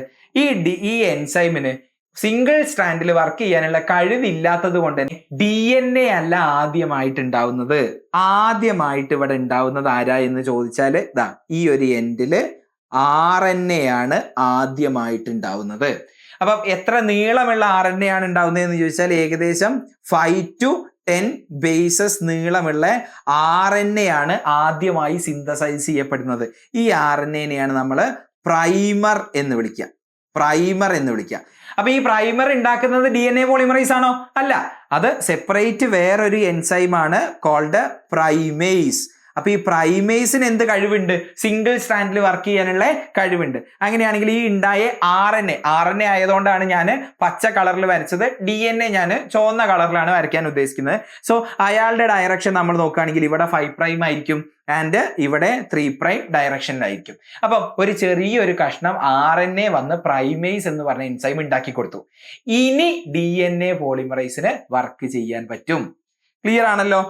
[SPEAKER 1] ഈ എൻസൈമിന് സിംഗിൾ സ്ട്രാൻഡിൽ വർക്ക് ചെയ്യാനുള്ള കഴിവില്ലാത്തത് കൊണ്ട് തന്നെ DNA അല്ല ആദ്യമായിട്ട് ഇവിടെ ഉണ്ടാവുന്നത് ആരാ എന്ന് ചോദിച്ചാൽ ദാ ഈ ഒരു എൻഡില് RNA ആണ് ആദ്യമായിട്ട് ഉണ്ടാവുന്നത്. അപ്പം എത്ര നീളമുള്ള RNA ആണ് ഉണ്ടാവുന്നത് എന്ന് ചോദിച്ചാൽ ഏകദേശം 5 to 10 ബേസസ് നീളമുള്ള RNA ആണ് ആദ്യമായി സിന്തസൈസ് ചെയ്യപ്പെടുന്നത്. ഈ RNA-നെയാണ് നമ്മൾ പ്രൈമർ എന്ന് വിളിക്കുക. അപ്പൊ ഈ പ്രൈമർ ഉണ്ടാക്കുന്നത് DNA പോളിമറൈസ് ആണോ? അല്ല, അത് സെപ്പറേറ്റ് വേറൊരു എൻസൈമാണ് കോൾഡ് പ്രൈമേസ്. അപ്പൊ ഈ പ്രൈമേസിന് എന്ത് കഴിവുണ്ട്? സിംഗിൾ സ്ട്രാൻഡിൽ വർക്ക് ചെയ്യാനുള്ള കഴിവുണ്ട്. അങ്ങനെയാണെങ്കിൽ ഈ ഉണ്ടായ RNA ആയതുകൊണ്ടാണ് ഞാൻ പച്ച കളറിൽ വരച്ചത്, DNA ഞാൻ ചുവന്ന കളറിലാണ് വരയ്ക്കാൻ ഉദ്ദേശിക്കുന്നത്. സോ അയാളുടെ ഡയറക്ഷൻ നമ്മൾ നോക്കുകയാണെങ്കിൽ ഇവിടെ 5' ആയിരിക്കും ആൻഡ് ഇവിടെ 3' ഡയറക്ഷനിലായിരിക്കും. അപ്പം ഒരു ചെറിയൊരു കഷ്ണം RNA വന്ന് പ്രൈമേസ് എന്ന് പറഞ്ഞ എൻസൈം ഉണ്ടാക്കി കൊടുത്തു. ഇനി DNA പോളിമറൈസിന് വർക്ക് ചെയ്യാൻ പറ്റും. ക്ലിയർ ആണല്ലോ?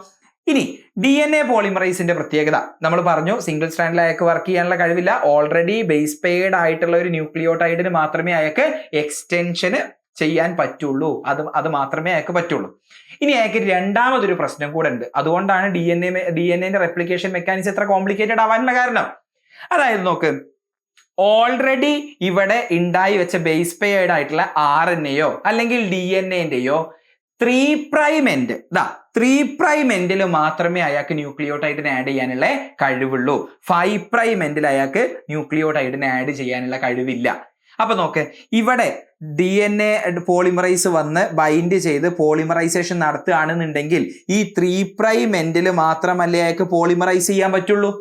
[SPEAKER 1] ഇനി DNA പോളിമറൈസിന്റെ പ്രത്യേകത നമ്മൾ പറഞ്ഞു, സിംഗിൾ സ്ട്രാൻഡിൽ അയാൾക്ക് വർക്ക് ചെയ്യാനുള്ള കഴിവില്ല. ഓൾറെഡി ബേസ് പെയർഡ് ആയിട്ടുള്ള ഒരു ന്യൂക്ലിയോടൈഡിന് മാത്രമേ അയാൾക്ക് എക്സ്റ്റൻഷന് ചെയ്യാൻ പറ്റുള്ളൂ. അത് മാത്രമേ അയാൾക്ക് പറ്റുള്ളൂ. ഇനി അയാൾക്ക് രണ്ടാമതൊരു പ്രശ്നം കൂടെ ഉണ്ട്. അതുകൊണ്ടാണ് DNAന്റെ റെപ്ലിക്കേഷൻ മെക്കാനിസം എത്ര കോംപ്ലിക്കേറ്റഡ് ആവാനുള്ള കാരണം. അതായത് നോക്ക്, ഓൾറെഡി ഇവിടെ ഉണ്ടായി വെച്ച ബേസ് പെയർഡ് ആയിട്ടുള്ള RNAയോ അല്ലെങ്കിൽ DNAന്റെയോ 3' എൻഡ് 3' എൻഡിൽ മാത്രമേ അയാൾക്ക് ന്യൂക്ലിയോടൈഡിന് ആഡ് ചെയ്യാനുള്ള കഴിവുള്ളൂ. 5' എൻഡിൽ അയാൾക്ക് ന്യൂക്ലിയോടൈഡിന് ആഡ് ചെയ്യാനുള്ള കഴിവില്ല. അപ്പൊ നോക്ക്, ഇവിടെ DNA പോളിമറൈസ് വന്ന് ബൈൻഡ് ചെയ്ത് പോളിമറൈസേഷൻ നടത്തുകയാണെന്നുണ്ടെങ്കിൽ ഈ 3' എൻഡിൽ മാത്രമല്ലേ അയാൾക്ക് പോളിമറൈസ് ചെയ്യാൻ പറ്റുള്ളൂ.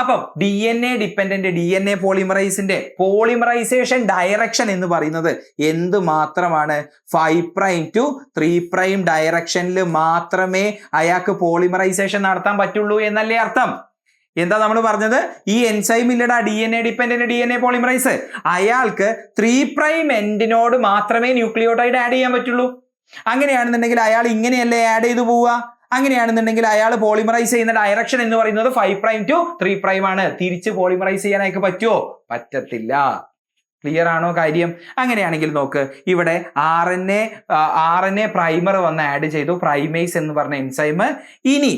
[SPEAKER 1] അപ്പം DNA ഡിപ്പെൻഡന്റ് DNA പോളിമറൈസിന്റെ പോളിമറൈസേഷൻ ഡയറക്ഷൻ എന്ന് പറയുന്നത് എന്ത് മാത്രമാണ്? 5' to 3' ഡയറക്ഷനിൽ മാത്രമേ അയാൾക്ക് പോളിമറൈസേഷൻ നടത്താൻ പറ്റുള്ളൂ എന്നല്ലേ അർത്ഥം? എന്താ നമ്മൾ പറഞ്ഞത്? ഈ എൻസൈം ഇല്ലടാ DNA ഡിപ്പെൻഡന്റ് DNA പോളിമറൈസ്, അയാൾക്ക് 3' എൻഡിനോട് മാത്രമേ ന്യൂക്ലിയോടൈഡ് ആഡ് ചെയ്യാൻ പറ്റുള്ളൂ. അങ്ങനെയാണെന്നുണ്ടെങ്കിൽ അയാൾ ഇങ്ങനെയല്ലേ ആഡ് ചെയ്തു പോവുക? അങ്ങനെയാണെന്നുണ്ടെങ്കിൽ അയാൾ പോളിമറൈസ് ചെയ്യുന്ന ഡയറക്ഷൻ എന്ന് പറയുന്നത് 5' to 3' ആണ്. തിരിച്ച് പോളിമറൈസ് ചെയ്യാനായിട്ട് പറ്റുമോ? പറ്റത്തില്ല. ക്ലിയർ ആണോ കാര്യം? അങ്ങനെയാണെങ്കിൽ നോക്ക്, ഇവിടെ RNA പ്രൈമർ വന്ന് ആഡ് ചെയ്തു, പ്രൈമേസ് എന്ന് പറഞ്ഞ എൻസൈം. ഇനി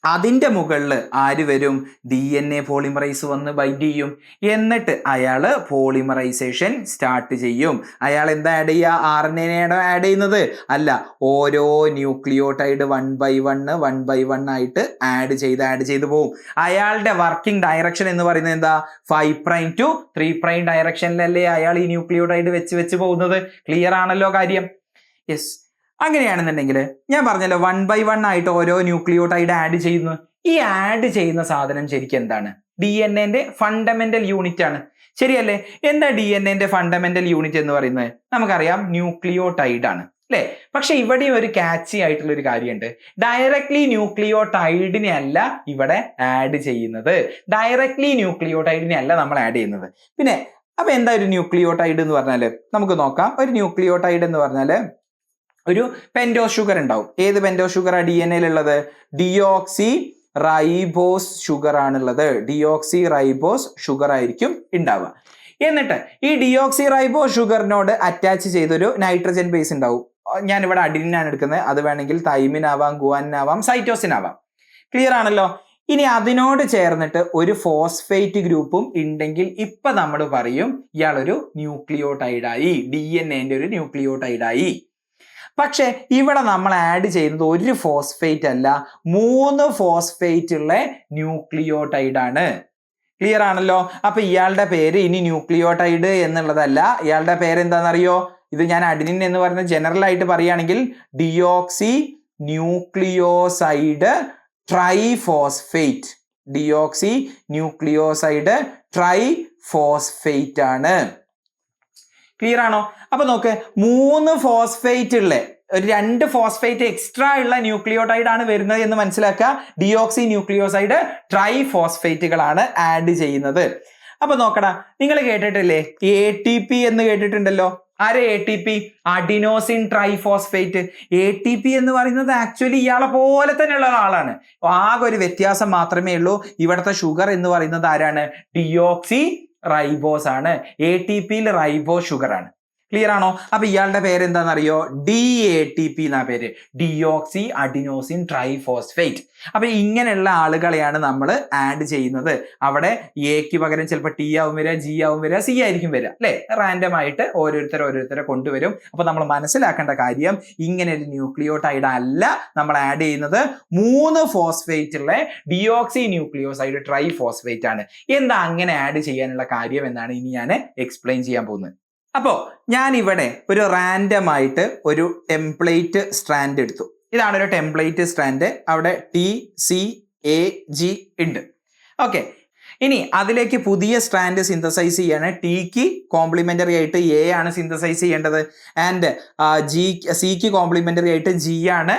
[SPEAKER 1] അതിന്റെ മുകളിൽ ആര് വരും? DNA പോളിമറൈസ് വന്ന് ബൈൻഡ് ചെയ്യും. എന്നിട്ട് അയാള് പോളിമറൈസേഷൻ സ്റ്റാർട്ട് ചെയ്യും. അയാൾ എന്താ ആഡ് ചെയ്യുക? RNA ആഡ് ചെയ്യുന്നത് അല്ല, ഓരോ ന്യൂക്ലിയോടൈഡ് 1 by 1 ആയിട്ട് ആഡ് ചെയ്ത് പോകും. അയാളുടെ വർക്കിംഗ് ഡയറക്ഷൻ എന്ന് പറയുന്നത് എന്താ? 5' to 3' ഡയറക്ഷനിലല്ലേ അയാൾ ഈ ന്യൂക്ലിയോടൈഡ് വെച്ച് പോകുന്നത്. ക്ലിയർ ആണല്ലോ കാര്യം? യെസ്. അങ്ങനെയാണെന്നുണ്ടെങ്കിൽ ഞാൻ പറഞ്ഞല്ലോ 1 by 1 ആയിട്ട് ഓരോ ന്യൂക്ലിയോടൈഡ് ആഡ് ചെയ്യുന്നു. ഈ ആഡ് ചെയ്യുന്ന സാധനം ശരിക്കും എന്താണ്? DNAന്റെ ഫണ്ടമെന്റൽ യൂണിറ്റ് ആണ്. ശരിയല്ലേ? എന്താ DNAന്റെ ഫണ്ടമെന്റൽ യൂണിറ്റ് എന്ന് പറയുന്നത്? നമുക്കറിയാം, ന്യൂക്ലിയോടൈഡ് ആണ് അല്ലേ? പക്ഷെ ഇവിടെ ഒരു കാച്ചി ആയിട്ടുള്ള ഒരു കാര്യമുണ്ട്. ഡയറക്ട്ലി ന്യൂക്ലിയോടൈഡിനെ അല്ല ഇവിടെ ആഡ് ചെയ്യുന്നത്. നമ്മൾ ആഡ് ചെയ്യുന്നത്. പിന്നെ അപ്പൊ എന്താ ഒരു ന്യൂക്ലിയോടൈഡ് എന്ന് പറഞ്ഞാല്? നമുക്ക് നോക്കാം. ഒരു ന്യൂക്ലിയോടൈഡ് എന്ന് പറഞ്ഞാല് ഒരു പെൻറ്റോസ് ഷുഗർ ഉണ്ടാവും. ഏത് പെൻറ്റോസ് ഷുഗറാ DNA-ലുള്ളത്? ഡിയോക്സി റൈബോസ് ഷുഗർ ആണുള്ളത്. ഡിയോക്സി റൈബോസ് ഷുഗർ ആയിരിക്കും ഉണ്ടാവുക. എന്നിട്ട് ഈ ഡിയോക്സി റൈബോസ് ഷുഗറിനോട് അറ്റാച്ച് ചെയ്തൊരു നൈട്രജൻ ബേസ് ഉണ്ടാവും. ഞാൻ ഇവിടെ അഡിനിനാണ് എടുക്കുന്നത്. അത് വേണമെങ്കിൽ തൈമിൻ ആവാം, ഗുവാനിൻ ആവാം, സൈറ്റോസിൻ ആവാം. ക്ലിയർ ആണല്ലോ? ഇനി അതിനോട് ചേർന്നിട്ട് ഒരു ഫോസ്ഫേറ്റ് ഗ്രൂപ്പും ഉണ്ടെങ്കിൽ ഇപ്പൊ നമ്മൾ പറയും ഇയാളൊരു ന്യൂക്ലിയോടൈഡായി, DNA-ന്റെ ഒരു ന്യൂക്ലിയോടൈഡായി. പക്ഷെ ഇവിടെ നമ്മൾ ആഡ് ചെയ്യുന്നത് ഒരു ഫോസ്ഫേറ്റ് അല്ല, 3 ഫോസ്ഫേറ്റ് ഉള്ള ന്യൂക്ലിയോടൈഡ് ആണ്. ക്ലിയർ ആണല്ലോ? അപ്പൊ ഇയാളുടെ പേര് ഇനി ന്യൂക്ലിയോടൈഡ് എന്നുള്ളതല്ല, ഇയാളുടെ പേര് എന്താണെന്നറിയോ? ഇത് ഞാൻ അഡിനിൻ എന്ന് പറയുന്ന ജനറൽ ആയിട്ട് പറയുകയാണെങ്കിൽ deoxy nucleoside triphosphate. Deoxy nucleoside triphosphate ആണ്. ക്ലിയർ ആണോ? അപ്പൊ നോക്ക്, 3 ഫോസ്ഫേറ്റ് ഉള്ള 2 ഫോസ്ഫേറ്റ് എക്സ്ട്രാ ഉള്ള ന്യൂക്ലിയോടൈഡ് ആണ് വരുന്നത് എന്ന് മനസ്സിലാക്കുക. ഡിയോക്സി ന്യൂക്ലിയോസൈഡ് ട്രൈഫോസ്ഫേറ്റുകളാണ് ആഡ് ചെയ്യുന്നത്. അപ്പൊ നോക്കടാ, നിങ്ങൾ കേട്ടിട്ടില്ലേ ATP എന്ന് കേട്ടിട്ടുണ്ടല്ലോ? ആരെ ATP? Adenosine triphosphate. ATP എന്ന് പറയുന്നത് ആക്ച്വലി ഇയാളെ പോലെ തന്നെയുള്ള ആളാണ്. ആകെ ഒരു വ്യത്യാസം മാത്രമേ ഉള്ളൂ. ഇവിടുത്തെ ഷുഗർ എന്ന് പറയുന്നത് ആരാണ്? ഡിയോക്സി റൈബോസ് ആണ്. ATP-യിൽ റൈബോസ് ഷുഗർ ആണ്. ക്ലിയർ ആണോ? അപ്പൊ ഇയാളുടെ പേര് എന്താണെന്നറിയോ? DATP എന്നാ പേര്, ഡിയോക്സി അഡിനോസിൻ ട്രൈഫോസ്ഫേറ്റ്. അപ്പൊ ഇങ്ങനെയുള്ള ആളുകളെയാണ് നമ്മൾ ആഡ് ചെയ്യുന്നത്. അവിടെ എക്ക് പകരം ചിലപ്പോൾ ടി ആവും വരിക, ജി ആവും വരിക, സി ആയിരിക്കും വരിക, അല്ലെ? റാൻഡം ആയിട്ട് ഓരോരുത്തരെ കൊണ്ടുവരും. അപ്പൊ നമ്മൾ മനസ്സിലാക്കേണ്ട കാര്യം, ഇങ്ങനെ ഒരു ന്യൂക്ലിയോടൈഡ് അല്ല നമ്മൾ ആഡ് ചെയ്യുന്നത്, 3 ഫോസ്ഫേറ്റുള്ള ഡിയോക്സി ന്യൂക്ലിയോസൈഡ് ട്രൈഫോസ്ഫേറ്റ് ആണ്. എന്താ അങ്ങനെ ആഡ് ചെയ്യാനുള്ള കാര്യം എന്നാണ് ഇനി ഞാൻ എക്സ്പ്ലെയിൻ ചെയ്യാൻ പോകുന്നത്. അപ്പോ ഞാൻ ഇവിടെ ഒരു റാൻഡം ആയിട്ട് ഒരു ടെംപ്ലേറ്റ് സ്ട്രാൻഡ് എടുത്തു. ഇതാണ് ഒരു ടെംപ്ലേറ്റ് സ്ട്രാൻഡ്. അവിടെ TCAG ഉണ്ട്. ഓക്കെ, ഇനി അതിലേക്ക് പുതിയ സ്ട്രാൻഡ് സിന്തസൈസ് ചെയ്യാണ്. ടിക്ക് കോംപ്ലിമെന്ററി ആയിട്ട് എ ആണ് സിന്തസൈസ് ചെയ്യേണ്ടത്, ആൻഡ് സിക്ക് കോംപ്ലിമെന്ററി ആയിട്ട് ജി ആണ്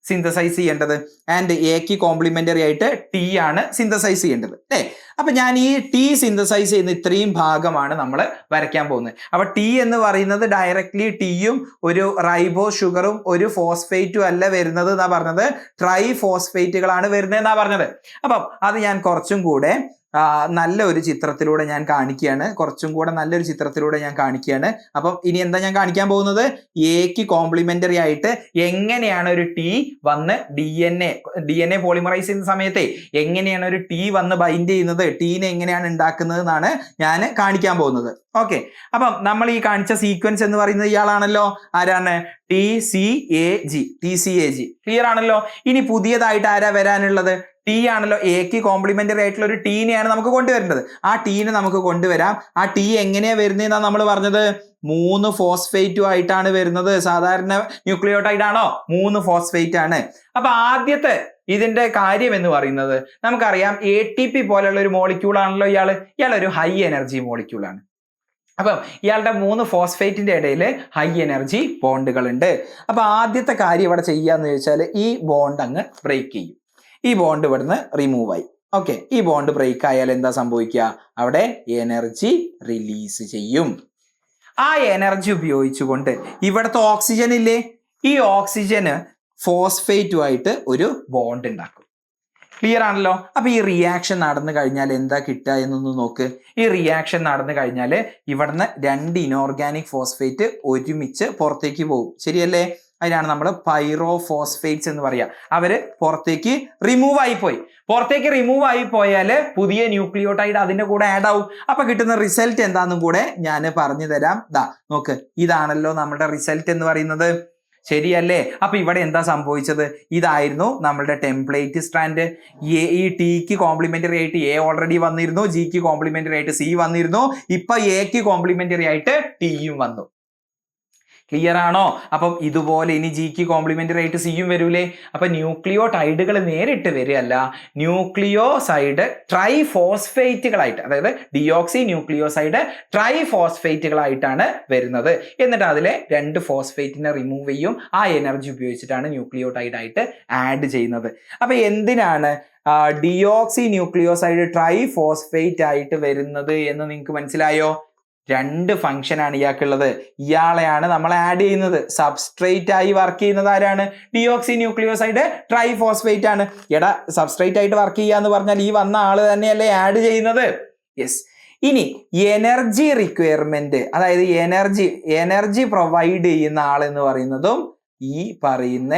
[SPEAKER 1] സിന്തസൈസ് ചെയ്യേണ്ടത്, ആൻഡ് എക്ക് കോംപ്ലിമെന്ററി ആയിട്ട് ടി ആണ് സിന്തസൈസ് ചെയ്യേണ്ടത്, അല്ലേ? അപ്പൊ ഞാൻ ഈ ടി സിന്തസൈസ് ചെയ്യുന്ന ഇത്രയും ഭാഗമാണ് നമ്മൾ വരയ്ക്കാൻ പോകുന്നത്. അപ്പൊ ടി എന്ന് പറയുന്നത് ഡയറക്ട്ലി ടിയും ഒരു റൈബോ ഷുഗറും ഒരു ഫോസ്ഫേറ്റും അല്ല വരുന്നത് എന്നാ പറഞ്ഞത്, ട്രൈ ഫോസ്ഫേറ്റുകളാണ് വരുന്നത് എന്നാ പറഞ്ഞത്. അപ്പം അത് ഞാൻ കുറച്ചും കൂടെ നല്ല ഒരു ചിത്രത്തിലൂടെ ഞാൻ കാണിക്കുകയാണ്, അപ്പം ഇനി എന്താ ഞാൻ കാണിക്കാൻ പോകുന്നത്? എക്ക് കോംപ്ലിമെന്ററി ആയിട്ട് എങ്ങനെയാണ് ഒരു ടി വന്ന് ഡി എൻ എ പോളിമറൈസ് ചെയ്യുന്ന സമയത്തെ എങ്ങനെയാണ് ഒരു ടി വന്ന് ബൈൻഡ് ചെയ്യുന്നത്, ടീനെ എങ്ങനെയാണ് ഉണ്ടാക്കുന്നത് എന്നാണ് ഞാൻ കാണിക്കാൻ പോകുന്നത്. ഓക്കെ, അപ്പം നമ്മൾ ഈ കാണിച്ച സീക്വൻസ് എന്ന് പറയുന്നത് ഇയാളാണല്ലോ. ആരാണ്? TCAG. ക്ലിയർ ആണല്ലോ? ഇനി പുതിയതായിട്ട് ആരാ വരാനുള്ളത്? ടി ആണല്ലോ. എക്ക് കോംപ്ലിമെന്ററി ആയിട്ടുള്ള ഒരു ടീനെയാണ് നമുക്ക് കൊണ്ടുവരേണ്ടത്. ആ ടീനെ നമുക്ക് കൊണ്ടുവരാം. ആ ടി എങ്ങനെയാ വരുന്നതെന്നാ നമ്മൾ പറഞ്ഞത്? 3 ഫോസ്ഫേറ്റും ആയിട്ടാണ് വരുന്നത്. സാധാരണ ന്യൂക്ലിയോടൈഡ് ആണോ? 3 ഫോസ്ഫേറ്റ് ആണ്. അപ്പൊ ആദ്യത്തെ ഇതിന്റെ കാര്യം എന്ന് പറയുന്നത് നമുക്കറിയാം, ATP പോലെയുള്ള ഒരു മോളിക്യൂൾ ആണല്ലോ ഇയാളൊരു ഹൈ എനർജി മോളിക്യൂൾ ആണ്. അപ്പം ഇയാളുടെ 3 ഫോസ്ഫേറ്റിന്റെ ഇടയിൽ ഹൈ എനർജി ബോണ്ടുകൾ ഉണ്ട്. അപ്പൊ ആദ്യത്തെ കാര്യം ഇവിടെ ചെയ്യാന്ന് ചോദിച്ചാൽ, ഈ ബോണ്ട് അങ്ങ് ബ്രേക്ക് ചെയ്യും. ഈ ബോണ്ട് ഇവിടുന്ന് റിമൂവ് ആയി. ഓക്കെ, ഈ ബോണ്ട് ബ്രേക്ക് ആയാൽ എന്താ സംഭവിക്കുക? അവിടെ എനർജി റിലീസ് ചെയ്യും. ആ എനർജി ഉപയോഗിച്ചുകൊണ്ട് ഇവിടുത്തെ ഓക്സിജൻ ഇല്ലേ, ഈ ഓക്സിജന് ഫോസ്ഫേറ്റുമായിട്ട് ഒരു ബോണ്ട് ഉണ്ടാക്കും. ക്ലിയർ ആണല്ലോ? അപ്പൊ ഈ റിയാക്ഷൻ നടന്നു കഴിഞ്ഞാൽ എന്താ കിട്ടുക എന്നൊന്ന് നോക്ക്. ഈ റിയാക്ഷൻ നടന്നു കഴിഞ്ഞാൽ ഇവിടുന്ന് 2 ഇനോർഗാനിക് ഫോസ്ഫേറ്റ് ഒരുമിച്ച് പുറത്തേക്ക് പോകും. ശരിയല്ലേ? അതിനാണ് നമ്മൾ പൈറോഫോസ്ഫേറ്റ്സ് എന്ന് പറയുക. അവര് പുറത്തേക്ക് റിമൂവ് ആയി പോയാൽ പുതിയ ന്യൂക്ലിയോടൈഡ് അതിന്റെ കൂടെ ആഡ് ആവും. അപ്പൊ കിട്ടുന്ന റിസൾട്ട് എന്താണെന്നും കൂടെ ഞാൻ പറഞ്ഞു തരാം. നോക്ക്, ഇതാണല്ലോ നമ്മുടെ റിസൾട്ട് എന്ന് പറയുന്നത്. ശരിയല്ലേ? അപ്പൊ ഇവിടെ എന്താ സംഭവിച്ചത്? ഇതായിരുന്നു നമ്മളുടെ ടെംപ്ലേറ്റ് സ്ട്രാൻഡ്. ഈ ടിക്ക് കോംപ്ലിമെന്ററി ആയിട്ട് എ ഓൾറെഡി വന്നിരുന്നു, ജിക്ക് കോംപ്ലിമെന്ററി ആയിട്ട് സി വന്നിരുന്നു, ഇപ്പൊ എക്ക് കോംപ്ലിമെന്ററി ആയിട്ട് ടിയും വന്നു. ക്ലിയർ ആണോ? അപ്പം ഇതുപോലെ ഇനി ജിക്ക് കോംപ്ലിമെന്ററി ആയിട്ട് സിയും വരൂലേ? അപ്പൊ ന്യൂക്ലിയോടൈഡുകൾ നേരിട്ട് വരികയല്ല, ന്യൂക്ലിയോസൈഡ് ട്രൈഫോസ്ഫേറ്റുകളായിട്ട്, അതായത് ഡിയോക്സി ന്യൂക്ലിയോസൈഡ് ട്രൈഫോസ്ഫേറ്റുകളായിട്ടാണ് വരുന്നത്. എന്നിട്ട് അതിലെ 2 ഫോസ്ഫേറ്റിനെ റിമൂവ് ചെയ്യും. ആ എനർജി ഉപയോഗിച്ചിട്ടാണ് ന്യൂക്ലിയോടൈഡ് ആയിട്ട് ആഡ് ചെയ്യുന്നത്. അപ്പൊ എന്തിനാണ് ഡിയോക്സി ന്യൂക്ലിയോസൈഡ് ട്രൈഫോസ്ഫേറ്റ് ആയിട്ട് വരുന്നത് എന്ന് നിങ്ങൾക്ക് മനസ്സിലായോ? 2 ഫംഗ്ഷൻ ആണ് ഇയാൾക്കുള്ളത്. ഇയാളെയാണ് നമ്മൾ ആഡ് ചെയ്യുന്നത്. സബ്സ്ട്രേറ്റ് ആയി വർക്ക് ചെയ്യുന്നത് ആരാണ്? ഡിയോക്സി ന്യൂക്ലിയോസൈഡ് ട്രൈഫോസ്ഫേറ്റ് ആണ്. സബ്സ്ട്രേറ്റ് ആയിട്ട് വർക്ക് ചെയ്യാന്ന് പറഞ്ഞാൽ ഈ വന്ന ആള് തന്നെയല്ലേ ആഡ് ചെയ്യുന്നത്? യെസ്. ഇനി എനർജി റിക്വയർമെന്റ്, അതായത് എനർജി പ്രൊവൈഡ് ചെയ്യുന്ന ആളെന്ന് പറയുന്നതും ഈ പറയുന്ന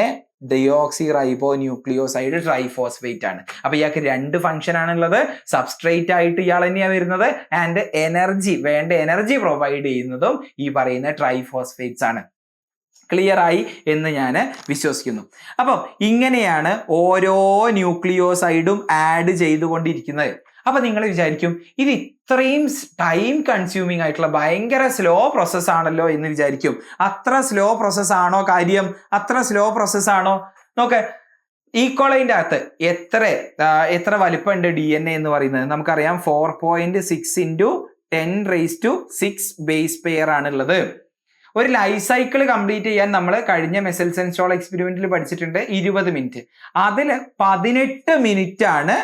[SPEAKER 1] ഡിയോക്സി റൈബോ ന്യൂക്ലിയോസൈഡ് ട്രൈഫോസ്ഫേറ്റ് ആണ്. അപ്പൊ ഇയാൾക്ക് 2 ഫംഗ്ഷൻ ആണുള്ളത്. സബ്സ്ട്രേറ്റ് ആയിട്ട് ഇയാൾ തന്നെയാണ് വരുന്നത്, ആൻഡ് എനർജി പ്രൊവൈഡ് ചെയ്യുന്നതും ഈ പറയുന്ന ട്രൈഫോസ്ഫേറ്റ്സ് ആണ്. ക്ലിയർ ആയി എന്ന് ഞാൻ വിശ്വസിക്കുന്നു. അപ്പം ഇങ്ങനെയാണ് ഓരോ ന്യൂക്ലിയോസൈഡും ആഡ് ചെയ്തുകൊണ്ടിരിക്കുന്നത്. അപ്പൊ നിങ്ങൾ വിചാരിക്കും, ഇത് ഇത്രയും ടൈം കൺസ്യൂമിങ് ആയിട്ടുള്ള ഭയങ്കര സ്ലോ പ്രോസസ് ആണല്ലോ എന്ന് വിചാരിക്കും. അത്ര സ്ലോ പ്രോസസ് ആണോ കാര്യം? അത്ര സ്ലോ പ്രോസസ് ആണോ? നോക്ക്, ഈക്കോളൈൻ്റെ അകത്ത് എത്ര വലിപ്പമുണ്ട് DNA എന്ന് പറയുന്നത് നമുക്കറിയാം. 4.6 × 10⁻⁶ ബേസ് പെയർ ആണുള്ളത്. ഒരു ലൈഫ് സൈക്കിൾ കംപ്ലീറ്റ് ചെയ്യാൻ നമ്മൾ കഴിഞ്ഞ മെസൽസ് ആൻഡ് സ്റ്റോൾ എക്സ്പെരിമെന്റിൽ പഠിച്ചിട്ടുണ്ട് 20 മിനിറ്റ്. അതിൽ 18 മിനിറ്റ് ആണ്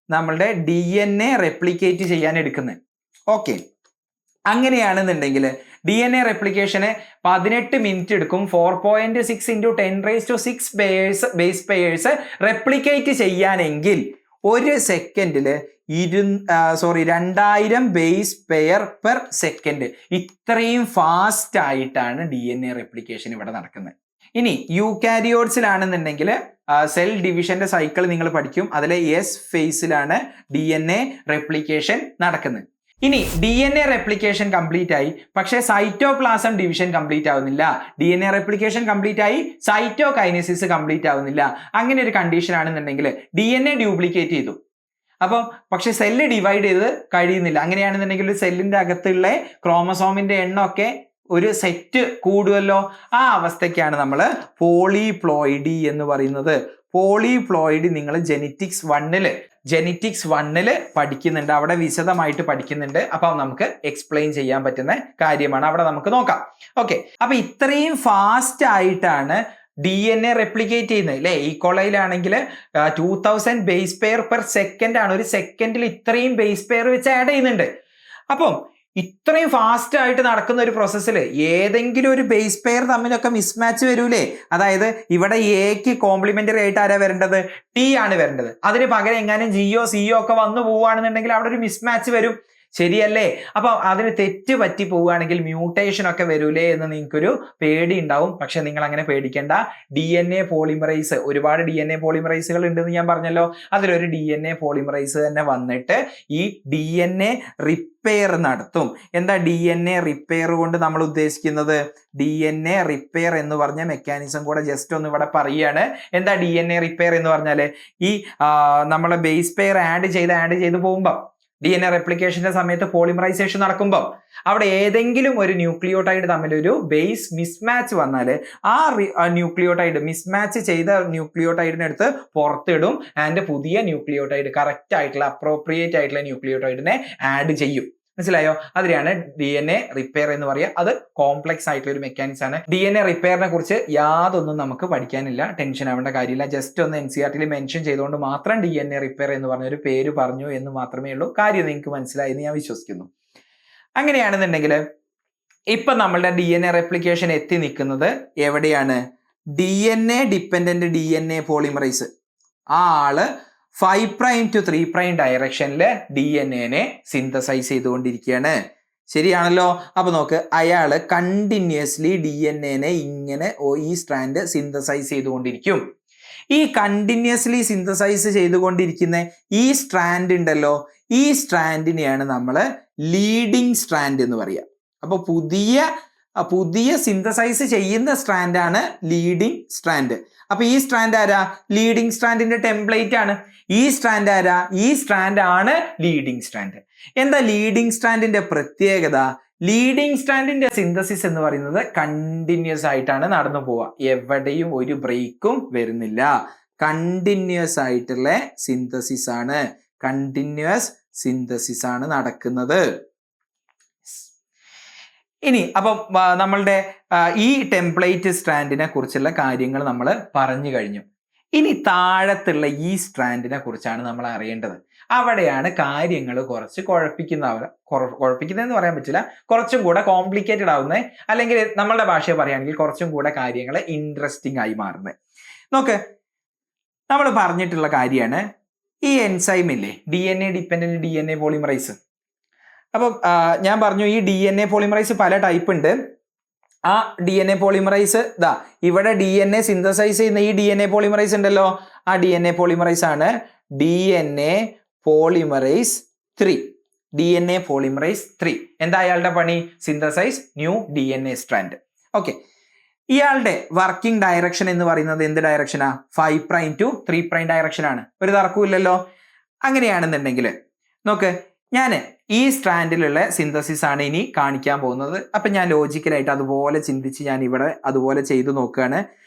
[SPEAKER 1] നമ്മളുടെ DNA റെപ്ലിക്കേറ്റ് ചെയ്യാൻ എടുക്കുന്നത്. ഓക്കെ, അങ്ങനെയാണെന്നുണ്ടെങ്കിൽ DNA റെപ്ലിക്കേഷന് 18 മിനിറ്റ് എടുക്കും. 4.6 × 10⁻⁶ ബേസ് പെയേഴ്സ് റെപ്ലിക്കേറ്റ് ചെയ്യാനെങ്കിൽ 1 സെക്കൻഡിൽ 2000 ബേസ് പെയർ പെർ സെക്കൻഡ്. ഇത്രയും ഫാസ്റ്റ് ആയിട്ടാണ് DNA റെപ്ലിക്കേഷൻ ഇവിടെ നടക്കുന്നത്. ഇനി യൂകാരിയോട്സിലാണെന്നുണ്ടെങ്കിൽ സെൽ ഡിവിഷന്റെ സൈക്കിൾ നിങ്ങൾ പഠിക്കും. അതിലെ എസ് ഫേസിലാണ് DNA റെപ്ലിക്കേഷൻ നടക്കുന്നത്. ഇനി DNA റെപ്ലിക്കേഷൻ കംപ്ലീറ്റ് ആയി, പക്ഷേ സൈറ്റോപ്ലാസം ഡിവിഷൻ കംപ്ലീറ്റ് ആവുന്നില്ല. DNA റെപ്ലിക്കേഷൻ കംപ്ലീറ്റ് ആയി, സൈറ്റോകൈനസിസ് കംപ്ലീറ്റ് ആവുന്നില്ല. അങ്ങനെ ഒരു കണ്ടീഷൻ ആണെന്നുണ്ടെങ്കിൽ DNA ഡ്യൂപ്ലിക്കേറ്റ് ചെയ്തു, അപ്പം പക്ഷെ സെല്ല് ഡിവൈഡ് ചെയ്ത് കഴിയുന്നില്ല. അങ്ങനെയാണെന്നുണ്ടെങ്കിൽ ഒരു സെല്ലിന്റെ അകത്തുള്ള ക്രോമസോമിന്റെ എണ്ണമൊക്കെ ഒരു സെറ്റ് കൂടുമല്ലോ. ആ അവസ്ഥയ്ക്കാണ് നമ്മൾ പോളിപ്ലോയിഡി എന്ന് പറയുന്നത്. പോളിപ്ലോയിഡി നിങ്ങൾ ജെനറ്റിക്സ് 1 പഠിക്കുന്നുണ്ട്, അവിടെ വിശദമായിട്ട് പഠിക്കുന്നുണ്ട്. അപ്പം നമുക്ക് എക്സ്പ്ലെയിൻ ചെയ്യാൻ പറ്റുന്ന കാര്യമാണ്, അവിടെ നമുക്ക് നോക്കാം. ഓക്കെ, അപ്പൊ ഇത്രയും ഫാസ്റ്റ് ആയിട്ടാണ് DNA റെപ്ലിക്കേറ്റ് ചെയ്യുന്നത് അല്ലേ. ഈക്കോളയിലാണെങ്കിൽ 2000 ബേസ് പെയർ പെർ സെക്കൻഡ് ആണ്. ഒരു സെക്കൻഡിൽ ഇത്രയും ബേസ് പെയർ വെച്ച് ആഡ് ചെയ്യുന്നുണ്ട്. അപ്പം ഇത്രയും ഫാസ്റ്റ് ആയിട്ട് നടക്കുന്ന ഒരു പ്രോസസ്സിൽ ഏതെങ്കിലും ഒരു ബേസ് പെയർ തമ്മിലൊക്കെ മിസ്മാച്ച് വരൂലേ. അതായത് ഇവിടെ എക്ക് കോംപ്ലിമെന്ററി ആയിട്ട് ആരാ വരേണ്ടത്? ടി ആണ് വരേണ്ടത്. അതിന് പകരം എങ്ങാനും ജിയോ സിയോ ഒക്കെ വന്നു പോവുകയാണെന്നുണ്ടെങ്കിൽ അവിടെ ഒരു മിസ്മാച്ച് വരും, ശരിയല്ലേ? അപ്പൊ അതിന് തെറ്റ് പറ്റി പോവുകയാണെങ്കിൽ മ്യൂട്ടേഷൻ ഒക്കെ വരൂലേ എന്ന് നിങ്ങൾക്കൊരു പേടി ഉണ്ടാവും. പക്ഷെ നിങ്ങൾ അങ്ങനെ പേടിക്കേണ്ട. DNA പോളിമറൈസ്, ഒരുപാട് DNA പോളിമറൈസുകൾ ഉണ്ടെന്ന് ഞാൻ പറഞ്ഞല്ലോ. അതിലൊരു DNA പോളിമറൈസ് തന്നെ വന്നിട്ട് ഈ DNA റിപ്പയർ നടത്തും. എന്താ DNA റിപ്പയർ കൊണ്ട് നമ്മൾ ഉദ്ദേശിക്കുന്നത്? DNA റിപ്പയർ എന്ന് പറഞ്ഞ മെക്കാനിസം കൂടെ ജസ്റ്റ് ഒന്ന് ഇവിടെ പറയുകയാണ്. എന്താ DNA റിപ്പയർ എന്ന് പറഞ്ഞാല് ഈ നമ്മളെ ബേസ് പെയർ ആഡ് ചെയ്ത് പോകുമ്പോൾ DNA റെപ്ലിക്കേഷന്റെ സമയത്ത് പോളിമറൈസേഷൻ നടക്കുമ്പോൾ അവിടെ ഏതെങ്കിലും ഒരു ന്യൂക്ലിയോടൈഡ് തമ്മിൽ ഒരു ബേസ് മിസ്മാച്ച് വന്നാൽ ആ ന്യൂക്ലിയോടൈഡ്, മിസ്മാച്ച് ചെയ്ത ന്യൂക്ലിയോടൈഡിനെടുത്ത് പുറത്തിടും ആൻഡ് പുതിയ ന്യൂക്ലിയോടൈഡ്, കറക്റ്റ് ആയിട്ടുള്ള അപ്രോപ്രിയേറ്റ് ആയിട്ടുള്ള ന്യൂക്ലിയോടൈഡിനെ ആഡ് ചെയ്യും. മനസ്സിലായോ? അതിനെയാണ് DNA റിപ്പയർ എന്ന് പറയുക. അത് കോംപ്ലക്സ് ആയിട്ടുള്ള ഒരു മെക്കാനിക്സ് ആണ്. DNA റിപ്പയറിനെ കുറിച്ച് യാതൊന്നും നമുക്ക് പഠിക്കാനില്ല, ടെൻഷൻ ആവേണ്ട കാര്യമില്ല. ജസ്റ്റ് ഒന്ന് NCERT മെൻഷൻ ചെയ്തുകൊണ്ട് മാത്രം DNA റിപ്പയർ എന്ന് പറഞ്ഞൊരു പേര് പറഞ്ഞു എന്ന് മാത്രമേ ഉള്ളൂ. കാര്യം നിങ്ങൾക്ക് മനസ്സിലായി എന്ന് ഞാൻ വിശ്വസിക്കുന്നു. അങ്ങനെയാണെന്നുണ്ടെങ്കിൽ ഇപ്പൊ നമ്മളുടെ DNA റെപ്ലിക്കേഷൻ എത്തി നിൽക്കുന്നത് എവിടെയാണ്? DNA dependent DNA polymerase. ആ ആള് 5' to 3' ഡയറക്ഷനിൽ DNA സിന്തസൈസ് ചെയ്തുകൊണ്ടിരിക്കുകയാണ്. ശരിയാണല്ലോ? അപ്പൊ നോക്ക്, അയാള് കണ്ടിന്യൂസ്ലി DNA ഇങ്ങനെ ഈ സ്ട്രാൻഡ് സിന്തസൈസ് ചെയ്തുകൊണ്ടിരിക്കും. ഈ കണ്ടിന്യൂസ്ലി സിന്തസൈസ് ചെയ്തുകൊണ്ടിരിക്കുന്ന ഈ സ്ട്രാൻഡ് ഉണ്ടല്ലോ, ഈ സ്ട്രാൻഡിനെയാണ് നമ്മൾ ലീഡിങ് സ്ട്രാൻഡ് എന്ന് പറയുക. അപ്പൊ പുതിയ സിന്തസൈസ് ചെയ്യുന്ന സ്ട്രാൻഡാണ് ലീഡിങ് സ്ട്രാൻഡ്. അപ്പൊ ഈ സ്ട്രാൻഡ് ആരാ? ലീഡിങ് സ്ട്രാൻഡിന്റെ ടെംപ്ലേറ്റ് ആണ്. ഈ സ്ട്രാൻഡ് ആരാ? ഈ സ്ട്രാൻഡ് ആണ് ലീഡിങ് സ്ട്രാൻഡ്. എന്താ ലീഡിങ് സ്ട്രാൻഡിന്റെ പ്രത്യേകത? ലീഡിങ് സ്ട്രാൻഡിന്റെ സിന്തസിസ് എന്ന് പറയുന്നത് കണ്ടിന്യൂസ് ആയിട്ടാണ് നടന്നു പോവുക. എവിടെയും ഒരു ബ്രേക്കും വരുന്നില്ല. കണ്ടിന്യൂസ് ആയിട്ടുള്ള സിന്തസിസ് ആണ്, നടക്കുന്നത്. ഇനി അപ്പം നമ്മളുടെ ഈ ടെംപ്ലേറ്റ് സ്ട്രാൻഡിനെ കുറിച്ചുള്ള കാര്യങ്ങൾ നമ്മൾ പറഞ്ഞു കഴിഞ്ഞു. ഇനി താഴത്തുള്ള ഈ സ്ട്രാൻഡിനെ കുറിച്ചാണ് നമ്മൾ അറിയേണ്ടത്. അവിടെയാണ് കാര്യങ്ങൾ കുറച്ച് കുഴപ്പിക്കുന്നതെന്ന് പറയാൻ പറ്റില്ല, കുറച്ചും കൂടെ കോംപ്ലിക്കേറ്റഡ് ആവുന്നത്, അല്ലെങ്കിൽ നമ്മളുടെ ഭാഷയെ പറയുകയാണെങ്കിൽ കുറച്ചും കൂടെ കാര്യങ്ങൾ ഇൻട്രസ്റ്റിംഗ് ആയി മാറുന്നത്. നോക്ക്, നമ്മൾ പറഞ്ഞിട്ടുള്ള കാര്യമാണ് ഈ എൻസൈം ഇല്ലേ, DNA ഡിപ്പെൻഡന്റ് DNA പോളിമറൈസ്. അപ്പം ഞാൻ പറഞ്ഞു ഈ DNA പോളിമറൈസ് പല ടൈപ്പ് ഉണ്ട്. ആ DNA പോളിമറൈസ് ഇവിടെ DNA സിന്തസൈസ് ചെയ്യുന്ന ഈ DNA പോളിമറൈസ് ഉണ്ടല്ലോ, ആ DNA പോളിമറൈസ് ആണ് DNA പോളിമറൈസ് 3. DNA പോളിമറൈസ് 3 എന്താ അയാളുടെ പണി? Synthesize new DNA strand. Okay, ഇയാളുടെ വർക്കിംഗ് ഡയറക്ഷൻ എന്ന് പറയുന്നത് എന്ത് ഡയറക്ഷനാ? 5' to 3' ഡയറക്ഷൻ ആണ്. ഒരു തർക്കമില്ലല്ലോ. അങ്ങനെയാണെന്നുണ്ടെങ്കിൽ നോക്ക്, ഞാൻ ഈ സ്ട്രാൻഡിലുള്ള സിന്തസിസ് ആണ് ഇനി കാണിക്കാൻ പോകുന്നത്. അപ്പൊ ഞാൻ ലോജിക്കലായിട്ട് അതുപോലെ ചിന്തിച്ച് ഞാൻ ഇവിടെ അതുപോലെ ചെയ്തു നോക്കുകയാണ്.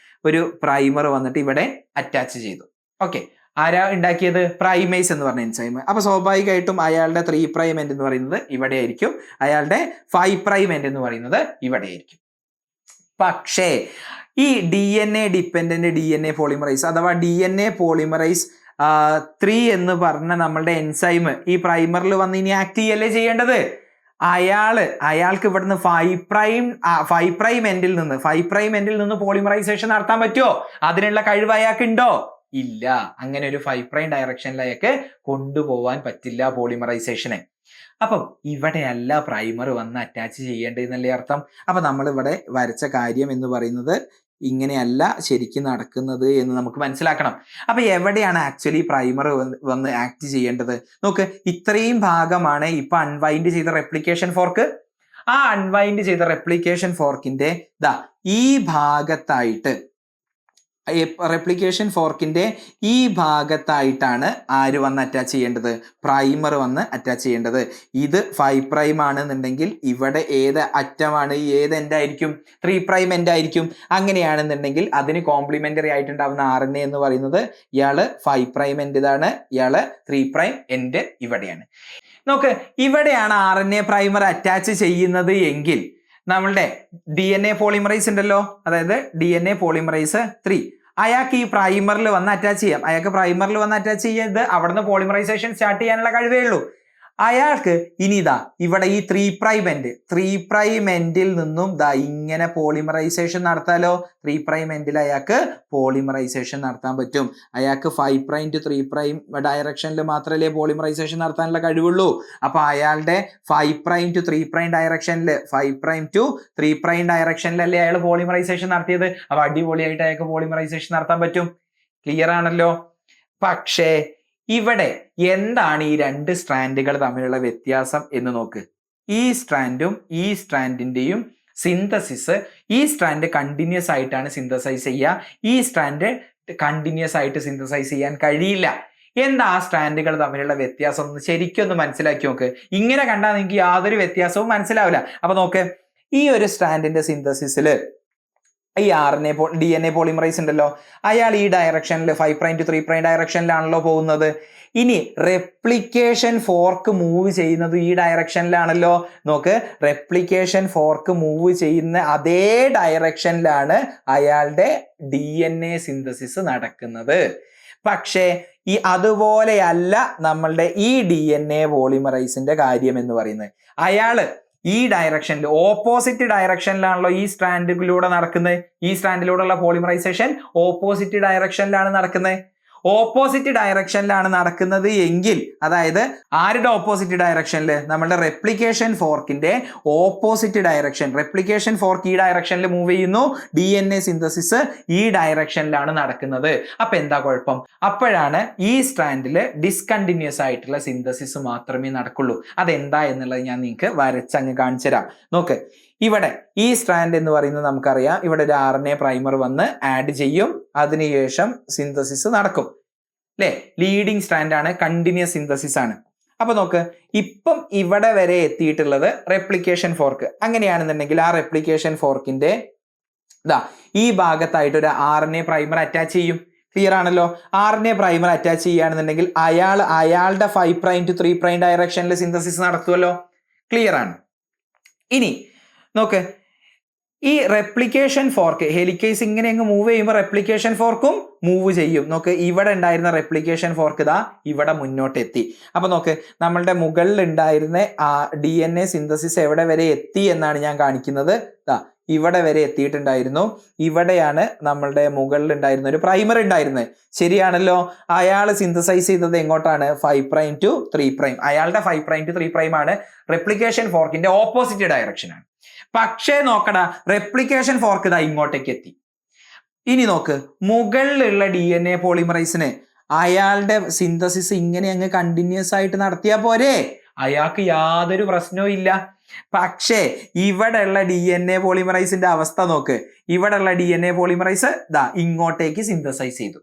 [SPEAKER 1] ഒരു പ്രൈമർ വന്നിട്ട് ഇവിടെ അറ്റാച്ച് ചെയ്തു. ഓക്കെ, ആരാ ഉണ്ടാക്കിയത്? പ്രൈമേസ് എന്ന് പറഞ്ഞ എൻസൈം. അപ്പൊ സ്വാഭാവികമായിട്ടും അയാളുടെ 3' എൻഡ് എന്ന് പറയുന്നത് ഇവിടെ ആയിരിക്കും, അയാളുടെ 5' എൻഡ് എന്ന് പറയുന്നത് ഇവിടെ ആയിരിക്കും. പക്ഷേ ഈ DNA ഡിപ്പെൻഡന്റ് DNA പോളിമറൈസ് അഥവാ DNA പോളിമറൈസ് 3 എന്ന് പറഞ്ഞ നമ്മളുടെ എൻസൈം ഈ പ്രൈമറിൽ വന്ന് ഇനി ആക്ട് ചെയ്യല്ലേ ചെയ്യേണ്ടത്? അയാൾക്ക് ഇവിടുന്ന് 5' എൻഡിൽ നിന്ന് പോളിമറൈസേഷൻ നടത്താൻ പറ്റുമോ? അതിനുള്ള കഴിവ് അയാൾക്ക് ഉണ്ടോ? ഇല്ല. അങ്ങനെ ഒരു 5' ഡയറക്ഷനിലേക്ക് കൊണ്ടുപോവാൻ പറ്റില്ല പോളിമറൈസേഷനെ. അപ്പം ഇവിടെയല്ല പ്രൈമർ വന്ന് അറ്റാച്ച് ചെയ്യേണ്ടതെന്നല്ലേ അർത്ഥം. അപ്പൊ നമ്മൾ ഇവിടെ വരച്ച കാര്യം എന്ന് പറയുന്നത് ഇങ്ങനെയല്ല ശരിക്കും നടക്കുന്നത് എന്ന് നമുക്ക് മനസ്സിലാക്കണം. അപ്പൊ എവിടെയാണ് ആക്ച്വലി പ്രൈമർ വന്ന് ആക്ട് ചെയ്യേണ്ടത്? നോക്ക്, ഇത്രയും ഭാഗമാണ് ഇപ്പൊ അൺവൈൻഡ് ചെയ്ത റെപ്ലിക്കേഷൻ ഫോർക്ക്. ആ അൺവൈൻഡ് ചെയ്ത റെപ്ലിക്കേഷൻ ഫോർക്കിന്റെ ഈ ഭാഗത്തായിട്ട്, റെപ്ലിക്കേഷൻ ഫോർക്കിന്റെ ഈ ഭാഗത്തായിട്ടാണ് ആര് വന്ന് അറ്റാച്ച് ചെയ്യേണ്ടത്? പ്രൈമർ വന്ന് അറ്റാച്ച് ചെയ്യേണ്ടത്. ഇത് 5' ആണെന്നുണ്ടെങ്കിൽ ഇവിടെ ഏത് അറ്റമാണ്, ഏത് എൻഡ് ആയിരിക്കും? 3' എൻഡ് ആയിരിക്കും. അങ്ങനെയാണെന്നുണ്ടെങ്കിൽ അതിന് കോംപ്ലിമെന്ററി ആയിട്ടുണ്ടാവുന്ന RNA എന്ന് പറയുന്നത് ഇയാള് 5' എൻഡ് ഇതാണ്, ഇയാള് 3' എൻഡ് ഇവിടെയാണ്. നോക്ക്, ഇവിടെയാണ് RNA പ്രൈമർ അറ്റാച്ച് ചെയ്യുന്നത് എങ്കിൽ നമ്മളുടെ DNA പോളിമറൈസ് ഉണ്ടല്ലോ, അതായത് DNA പോളിമറൈസ് 3, അയാൾക്ക് ഈ പ്രൈമറിൽ വന്ന് അറ്റാച്ച് ചെയ്യാം. അയാൾക്ക് പ്രൈമറിൽ വന്ന് അറ്റാച്ച് ചെയ്ത് അവിടുന്ന് പോളിമറൈസേഷൻ സ്റ്റാർട്ട് ചെയ്യാനുള്ള കഴിവേ ഉള്ളൂ. അയാൾക്ക് ഇനി ഇവിടെ ഈ 3' എൻഡിൽ നിന്നും ഇങ്ങനെ പോളിമറൈസേഷൻ നടത്താലോ. 3' എൻഡിൽ അയാൾക്ക് പോളിമറൈസേഷൻ നടത്താൻ പറ്റും. അയാൾക്ക് 5' to 3' ഡയറക്ഷനിൽ മാത്രമല്ലേ പോളിമറൈസേഷൻ നടത്താനുള്ള കഴിവുള്ളൂ. അപ്പൊ അയാളുടെ 5' to 3' ഡയറക്ഷനിൽ, 5' to 3' ഡയറക്ഷനിലല്ലേ അയാൾ പോളിമറൈസേഷൻ നടത്തിയത്. അപ്പൊ അടിപൊളിയായിട്ട് അയാൾക്ക് പോളിമറൈസേഷൻ നടത്താൻ പറ്റും. ക്ലിയർ ആണല്ലോ. പക്ഷേ ഇവിടെ എന്താണ് ഈ രണ്ട് സ്ട്രാൻഡുകൾ തമ്മിലുള്ള വ്യത്യാസം എന്ന് നോക്ക്. ഈ സ്ട്രാൻഡും ഈ സ്ട്രാൻഡിന്റെയും സിന്തസിസ്, ഈ സ്ട്രാൻഡ് കണ്ടിന്യൂസ് ആയിട്ടാണ് സിന്തസൈസ് ചെയ്യുക, ഈ സ്ട്രാൻഡ് കണ്ടിന്യൂസ് ആയിട്ട് സിന്തസൈസ് ചെയ്യാൻ കഴിയില്ല. എന്താ ആ സ്ട്രാൻഡുകൾ തമ്മിലുള്ള വ്യത്യാസം എന്ന് ശരിക്കും ഒന്ന് മനസ്സിലാക്കി നോക്ക്. ഇങ്ങനെ കണ്ടാൽ നിങ്ങൾക്ക് യാതൊരു വ്യത്യാസവും മനസ്സിലാവില്ല. അപ്പൊ നോക്ക്, ഈ ഒരു സ്ട്രാൻഡിന്റെ സിന്തസിസിൽ ഈ DNA പോളിമറൈസ് ഉണ്ടല്ലോ, അയാൾ ഈ ഡയറക്ഷനിൽ 5' to 3' ഡയറക്ഷനിലാണല്ലോ പോകുന്നത്. ഇനി റെപ്ലിക്കേഷൻ ഫോർക്ക് മൂവ് ചെയ്യുന്നത് ഈ ഡയറക്ഷനിലാണല്ലോ. നോക്ക്, റെപ്ലിക്കേഷൻ ഫോർക്ക് മൂവ് ചെയ്യുന്ന അതേ ഡയറക്ഷനിലാണ് അയാളുടെ DNA സിന്തസിസ് നടക്കുന്നത്. പക്ഷേ ഈ അതുപോലെയല്ല നമ്മളുടെ ഈ DNA പോളിമറൈസിന്റെ കാര്യം എന്ന് പറയുന്നത്. അയാള് ഈ ഡയറക്ഷനിൽ, ഓപ്പോസിറ്റ് ഡയറക്ഷനിലാണല്ലോ ഈ സ്ട്രാൻഡിലൂടെ നടക്കുന്നത്. ഈ സ്ട്രാൻഡിലൂടെയുള്ള പോളിമറൈസേഷൻ ഓപ്പോസിറ്റ് ഡയറക്ഷനിലാണ് നടക്കുന്നത്. ഓപ്പോസിറ്റ് ഡയറക്ഷനിലാണ് നടക്കുന്നത് എങ്കിൽ, അതായത് ആരുടെ ഓപ്പോസിറ്റ് ഡയറക്ഷനിൽ? നമ്മളുടെ റെപ്ലിക്കേഷൻ ഫോർക്കിന്റെ ഓപ്പോസിറ്റ് ഡയറക്ഷൻ. റെപ്ലിക്കേഷൻ ഫോർക്ക് ഈ ഡയറക്ഷനിൽ മൂവ് ചെയ്യുന്നു, DNA സിന്തസിസ് ഈ ഡയറക്ഷനിലാണ് നടക്കുന്നത്. അപ്പൊ എന്താ കുഴപ്പം? അപ്പോഴാണ് ഈ സ്ട്രാൻഡിൽ ഡിസ്കണ്ടിന്യൂസ് ആയിട്ടുള്ള സിന്തസിസ് മാത്രമേ നടക്കുള്ളൂ. അതെന്താ എന്നുള്ളത് ഞാൻ നിങ്ങൾക്ക് വരച്ചങ്ങ് കാണിച്ചു തരാം. നോക്ക്, ഇവിടെ ഈ സ്ട്രാൻഡ് എന്ന് പറയുന്നത് നമുക്കറിയാം, ഇവിടെ ഒരു RNA പ്രൈമർ വന്ന് ആഡ് ചെയ്യും, അതിനുശേഷം സിന്തസിസ് നടക്കും അല്ലെ. ലീഡിങ് സ്ട്രാൻഡ് ആണ്, കണ്ടിന്യൂസ് സിന്തസിസ് ആണ്. അപ്പൊ നോക്ക്, ഇപ്പം ഇവിടെ വരെ എത്തിയിട്ടുള്ളത് റെപ്ലിക്കേഷൻ ഫോർക്ക്. അങ്ങനെയാണെന്നുണ്ടെങ്കിൽ ആ റെപ്ലിക്കേഷൻ ഫോർക്കിന്റെ ഈ ഭാഗത്തായിട്ട് ഒരു RNA പ്രൈമർ അറ്റാച്ച് ചെയ്യും. ക്ലിയർ ആണല്ലോ. RNA പ്രൈമർ അറ്റാച്ച് ചെയ്യുകയാണെന്നുണ്ടെങ്കിൽ അയാളുടെ 5' to 3' ഡയറക്ഷനിൽ സിന്തസിസ് നടത്തുമല്ലോ. ക്ലിയർ ആണ്. ഇനി നോക്ക്, ഈ റെപ്ലിക്കേഷൻ ഫോർക്ക്, ഹെലിക്കേസ് ഇങ്ങനെ അങ്ങ് മൂവ് ചെയ്യുമ്പോൾ റെപ്ലിക്കേഷൻ ഫോർക്കും മൂവ് ചെയ്യും. നോക്ക്, ഇവിടെ ഉണ്ടായിരുന്ന റെപ്ലിക്കേഷൻ ഫോർക്ക് ഇവിടെ മുന്നോട്ട് എത്തി. അപ്പൊ നോക്ക്, നമ്മളുടെ മുകളിൽ ഉണ്ടായിരുന്ന DNA സിന്തസിസ് എവിടെ വരെ എത്തി എന്നാണ് ഞാൻ കാണിക്കുന്നത്. ഇവിടെ വരെ എത്തിയിട്ടുണ്ടായിരുന്നു. ഇവിടെയാണ് നമ്മളുടെ മുകളിൽ ഉണ്ടായിരുന്ന ഒരു പ്രൈമർ ഉണ്ടായിരുന്നത്. ശരിയാണല്ലോ. അയാൾ സിന്തസൈസ് ചെയ്തത് എങ്ങോട്ടാണ്? 5' to 3'. അയാളുടെ 5' to 3' ആണ്. റെപ്ലിക്കേഷൻ ഫോർക്കിന്റെ ഓപ്പോസിറ്റ് ഡയറക്ഷൻ ആണ്. പക്ഷേ നോക്കടാ, റെപ്ലിക്കേഷൻ ഫോർക്ക് ഇങ്ങോട്ടേക്ക് എത്തി. ഇനി നോക്ക്, മുകളിലുള്ള DNA പോളിമറൈസിന് അയാളുടെ സിന്തസിസ് ഇങ്ങനെ അങ്ങ് കണ്ടിന്യൂസ് ആയിട്ട് നടത്തിയാൽ പോരെ, അയാൾക്ക് യാതൊരു പ്രശ്നവും ഇല്ല. പക്ഷേ ഇവിടെയുള്ള DNA പോളിമറൈസിന്റെ അവസ്ഥ നോക്ക്. ഇവിടെയുള്ള DNA പോളിമറൈസ് ഇങ്ങോട്ടേക്ക് സിന്തസൈസ് ചെയ്തു.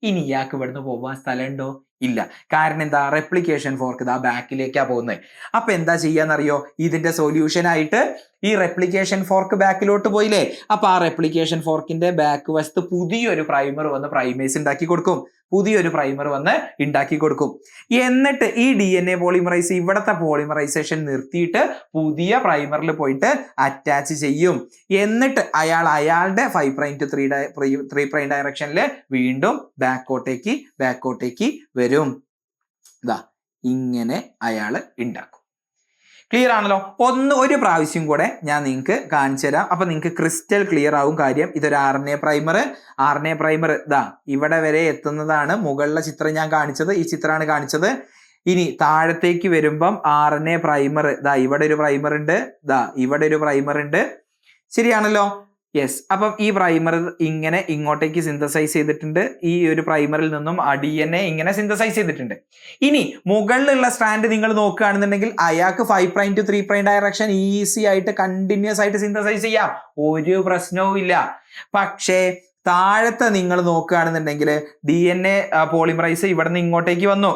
[SPEAKER 1] ഇനി ഇയാൾക്ക് ഇവിടുന്ന് പോകാൻ സ്ഥലമുണ്ടോ? ഇല്ല. കാരണം എന്താ? റെപ്ലിക്കേഷൻ ഫോർക്ക് ബാക്കിലേക്കാ പോകുന്നത്. അപ്പൊ എന്താ ചെയ്യാന്നറിയോ? ഇതിന്റെ സൊല്യൂഷൻ ആയിട്ട് ഈ റെപ്ലിക്കേഷൻ ഫോർക്ക് ബാക്കിലോട്ട് പോയില്ലേ, അപ്പൊ ആ റെപ്ലിക്കേഷൻ ഫോർക്കിന്റെ ബാക്ക് വശത്ത് പുതിയൊരു പ്രൈമർ വന്ന് പ്രൈമേസ് ഉണ്ടാക്കി കൊടുക്കും. എന്നിട്ട് ഈ DNA പോളിമറൈസ് ഇവിടത്തെ പോളിമറൈസേഷൻ നിർത്തിയിട്ട് പുതിയ പ്രൈമറിൽ പോയിട്ട് അറ്റാച്ച് ചെയ്യും. എന്നിട്ട് അയാളുടെ 5' to 3' ഡയറക്ഷനിൽ വീണ്ടും ബാക്കോട്ടേക്ക് വരും. ഇങ്ങനെ അയാള് ഉണ്ടാക്കും. ക്ലിയർ ആണല്ലോ. ഒരു പ്രാവശ്യം കൂടെ ഞാൻ നിങ്ങൾക്ക് കാണിച്ചു തരാം. അപ്പൊ നിങ്ങൾക്ക് ക്രിസ്റ്റൽ ക്ലിയർ ആവും കാര്യം. ഇതൊരു RNA പ്രൈമർ ഇതാ ഇവിടെ വരെ എത്തുന്നതാണ്. മുകളിലെ ചിത്രം ഞാൻ കാണിച്ചത്, ഈ ചിത്രമാണ് കാണിച്ചത്. ഇനി താഴത്തേക്ക് വരുമ്പം RNA പ്രൈമർ ഇതാ ഇവിടെ ഒരു പ്രൈമർ ഉണ്ട്, ഇതാ ഇവിടെ ഒരു പ്രൈമർ ഉണ്ട്. ശരിയാണല്ലോ. യെസ്. അപ്പം ഈ പ്രൈമർ ഇങ്ങനെ ഇങ്ങോട്ടേക്ക് സിന്തസൈസ് ചെയ്തിട്ടുണ്ട്. ഈ ഒരു പ്രൈമറിൽ നിന്നും DNA ഇങ്ങനെ സിന്തസൈസ് ചെയ്തിട്ടുണ്ട്. ഇനി മുകളിലുള്ള സ്ട്രാൻഡ് നിങ്ങൾ നോക്കുകയാണെന്നുണ്ടെങ്കിൽ അയാൾക്ക് 5' to 3' ഡയറക്ഷൻ ഈസി ആയിട്ട് കണ്ടിന്യൂസ് ആയിട്ട് സിന്തസൈസ് ചെയ്യാം, ഒരു പ്രശ്നവും ഇല്ല. പക്ഷേ താഴത്തെ നിങ്ങൾ നോക്കുകയാണെന്നുണ്ടെങ്കിൽ DNA പോളിമറൈസ് ഇവിടെ നിന്ന് ഇങ്ങോട്ടേക്ക് വന്നു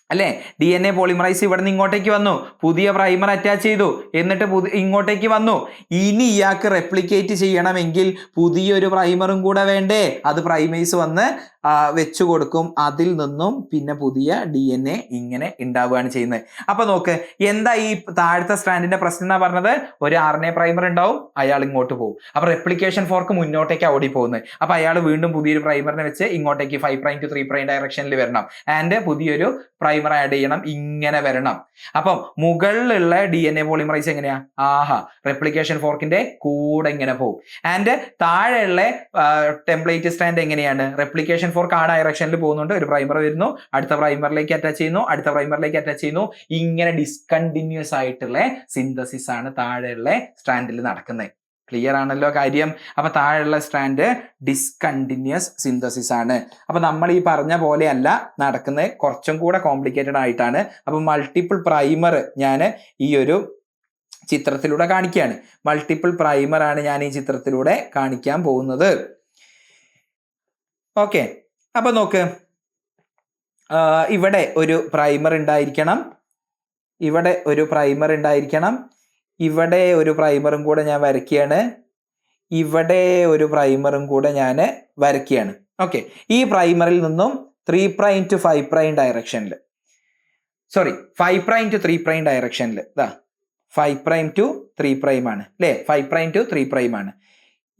[SPEAKER 1] അല്ലെ, DNA പോളിമറൈസ് ഇവിടെ നിന്ന് ഇങ്ങോട്ടേക്ക് വന്നു, പുതിയ പ്രൈമർ അറ്റാച്ച് ചെയ്തു, എന്നിട്ട് ഇങ്ങോട്ടേക്ക് വന്നു. ഇനി ഇയാൾക്ക് റെപ്ലിക്കേറ്റ് ചെയ്യണമെങ്കിൽ പുതിയൊരു പ്രൈമറും കൂടെ വേണ്ടേ? അത് പ്രൈമേസ് വന്ന് വെച്ചു കൊടുക്കും. അതിൽ നിന്നും പിന്നെ പുതിയ DNA ഇങ്ങനെ ഉണ്ടാവുകയാണ് ചെയ്യുന്നത്. അപ്പൊ നോക്ക്, എന്താ ഈ താഴത്തെ സ്ട്രാൻഡിന്റെ പ്രശ്നം എന്നാ പറഞ്ഞത്? ഒരു RNA പ്രൈമർ ഉണ്ടാവും, അയാൾ ഇങ്ങോട്ട് പോകും. അപ്പൊ റെപ്ലിക്കേഷൻ ഫോർക്ക് മുന്നോട്ടേക്ക് ഓടി പോകുന്നത്. അപ്പൊ അയാൾ വീണ്ടും പുതിയൊരു പ്രൈമറിനെ വെച്ച് ഇങ്ങോട്ടേക്ക് 5' to 3' ഡയറക്ഷനിൽ വരണം. ആൻഡ് പുതിയൊരു പ്രൈമർ ആഡ് ചെയ്യണം, ഇങ്ങനെ വരണം. അപ്പം മുകളിലുള്ള DNA പോളിമറൈസ് എങ്ങനെയാ? റെപ്ലിക്കേഷൻ ഫോർക്കിന്റെ കൂടെ ഇങ്ങനെ പോകും. ആൻഡ് താഴെയുള്ള ടെംപ്ലേറ്റ് സ്ട്രാൻഡ് എങ്ങനെയാണ്? റെപ്ലിക്കേഷൻ ഫോർക്ക് ആ ഡയറക്ഷനിൽ പോകുന്നുണ്ട്, ഒരു പ്രൈമർ വരുന്നു, അടുത്ത പ്രൈമറിലേക്ക് അറ്റാച്ച് ചെയ്യുന്നു, അടുത്ത പ്രൈമറിലേക്ക് അറ്റാച്ച് ചെയ്യുന്നു. ഇങ്ങനെ ഡിസ്കണ്ടിന്യൂസ് ആയിട്ടുള്ള സിന്തസിസ് ആണ് താഴെയുള്ള സ്ട്രാൻഡിൽ നടക്കുന്നത്. ക്ലിയർ ആണല്ലോ കാര്യം. അപ്പൊ താഴെയുള്ള സ്ട്രാൻഡ് ഡിസ്കണ്ടിന്യൂസ് സിന്തസിസ് ആണ്. അപ്പൊ നമ്മൾ ഈ പറഞ്ഞ പോലെയല്ല നടക്കുന്നത്, കുറച്ചും കൂടെ കോംപ്ലിക്കേറ്റഡ് ആയിട്ടാണ്. അപ്പൊ മൾട്ടിപ്പിൾ പ്രൈമർ ഞാൻ ഈ ഒരു ചിത്രത്തിലൂടെ കാണിക്കുകയാണ്. മൾട്ടിപ്പിൾ പ്രൈമർ ആണ് ഞാൻ ഈ ചിത്രത്തിലൂടെ കാണിക്കാൻ പോകുന്നത്. ഓക്കെ, അപ്പൊ നോക്ക്, ഇവിടെ ഒരു പ്രൈമർ ഉണ്ടായിരിക്കണം, ഇവിടെ ഒരു പ്രൈമർ ഉണ്ടായിരിക്കണം, ഇവിടെ ഒരു പ്രൈമറും കൂടെ ഞാൻ വരയ്ക്കുകയാണ്, ഇവിടെ ഒരു പ്രൈമറും കൂടെ ഞാൻ വരയ്ക്കുകയാണ്. ഓക്കെ, ഈ പ്രൈമറിൽ നിന്നും 3' to 5' ഡയറക്ഷനിൽ, 5' to 3' ഡയറക്ഷനിൽ, 5' to 3' ആണ് അല്ലേ, 5' to 3' ആണ്.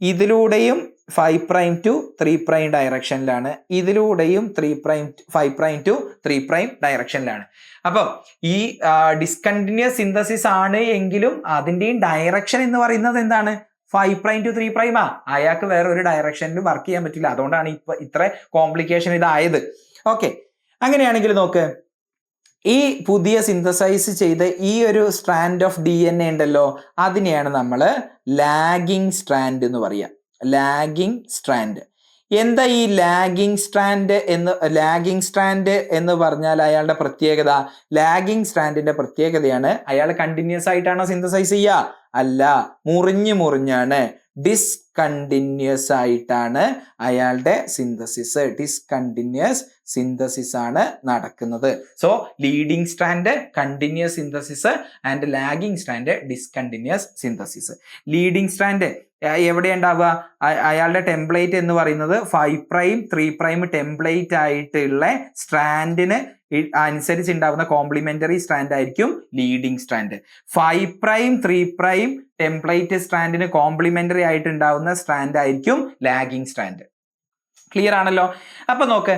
[SPEAKER 1] ഇതിലൂടെയും 5' to 3' ഡയറക്ഷനിലാണ്, ഇതിലൂടെയും 5' to 3' ഡയറക്ഷനിലാണ്. അപ്പം ഈ ഡിസ്കണ്ടിന്യൂസ് സിന്തസിസ് ആണ് എങ്കിലും അതിന്റെയും ഡയറക്ഷൻ എന്ന് പറയുന്നത് എന്താണ്? 5' to 3'. അയാൾക്ക് വേറെ ഒരു ഡയറക്ഷനിൽ വർക്ക് ചെയ്യാൻ പറ്റില്ല. അതുകൊണ്ടാണ് ഇത്ര കോംപ്ലിക്കേഷൻ ഇതായത്. ഓക്കെ, അങ്ങനെയാണെങ്കിൽ നോക്ക്, ഈ പുതിയ സിന്തസൈസ് ചെയ്ത ഈ ഒരു സ്ട്രാൻഡ് ഓഫ് DNA ഉണ്ടല്ലോ, അതിനെയാണ് നമ്മൾ ലാഗിങ് സ്ട്രാൻഡ് എന്ന് പറയുക. Lagging strand. എന്താ ഈ ലാഗിങ് സ്ട്രാൻഡ് എന്ന് പറഞ്ഞാൽ അയാളുടെ പ്രത്യേകത? ലാഗിങ് സ്ട്രാൻഡിന്റെ പ്രത്യേകതയാണ് അയാൾ കണ്ടിന്യൂസ് ആയിട്ടാണോ സിന്തസൈസ് ചെയ്യുക? അല്ല, മുറിഞ്ഞാണ്. ഡിസ്കണ്ടിന്യൂസ് ആയിട്ടാണ് അയാളുടെ സിന്തസിസ്. ഡിസ്കണ്ടിന്യൂസ് സിന്തസിസ് ആണ് നടക്കുന്നത്. So leading strand continuous synthesis and lagging strand discontinuous synthesis. Leading strand എവിടെ ഉണ്ടാവുക? അയാളുടെ ടെംപ്ലേറ്റ് എന്ന് പറയുന്നത് 5' 3' ടെംപ്ലേറ്റ് ആയിട്ടുള്ള സ്ട്രാൻഡിന് അനുസരിച്ച് ഉണ്ടാവുന്ന കോംപ്ലിമെന്ററി സ്ട്രാൻഡ് ആയിരിക്കും ലീഡിങ് സ്ട്രാൻഡ്. 5' 3' ടെംപ്ലേറ്റ് സ്ട്രാൻഡിന് കോംപ്ലിമെന്ററി ആയിട്ട് ഉണ്ടാവുന്ന സ്ട്രാൻഡ് ആയിരിക്കും ലാഗിങ് സ്ട്രാൻഡ്. ക്ലിയർ ആണല്ലോ. അപ്പൊ നോക്ക്,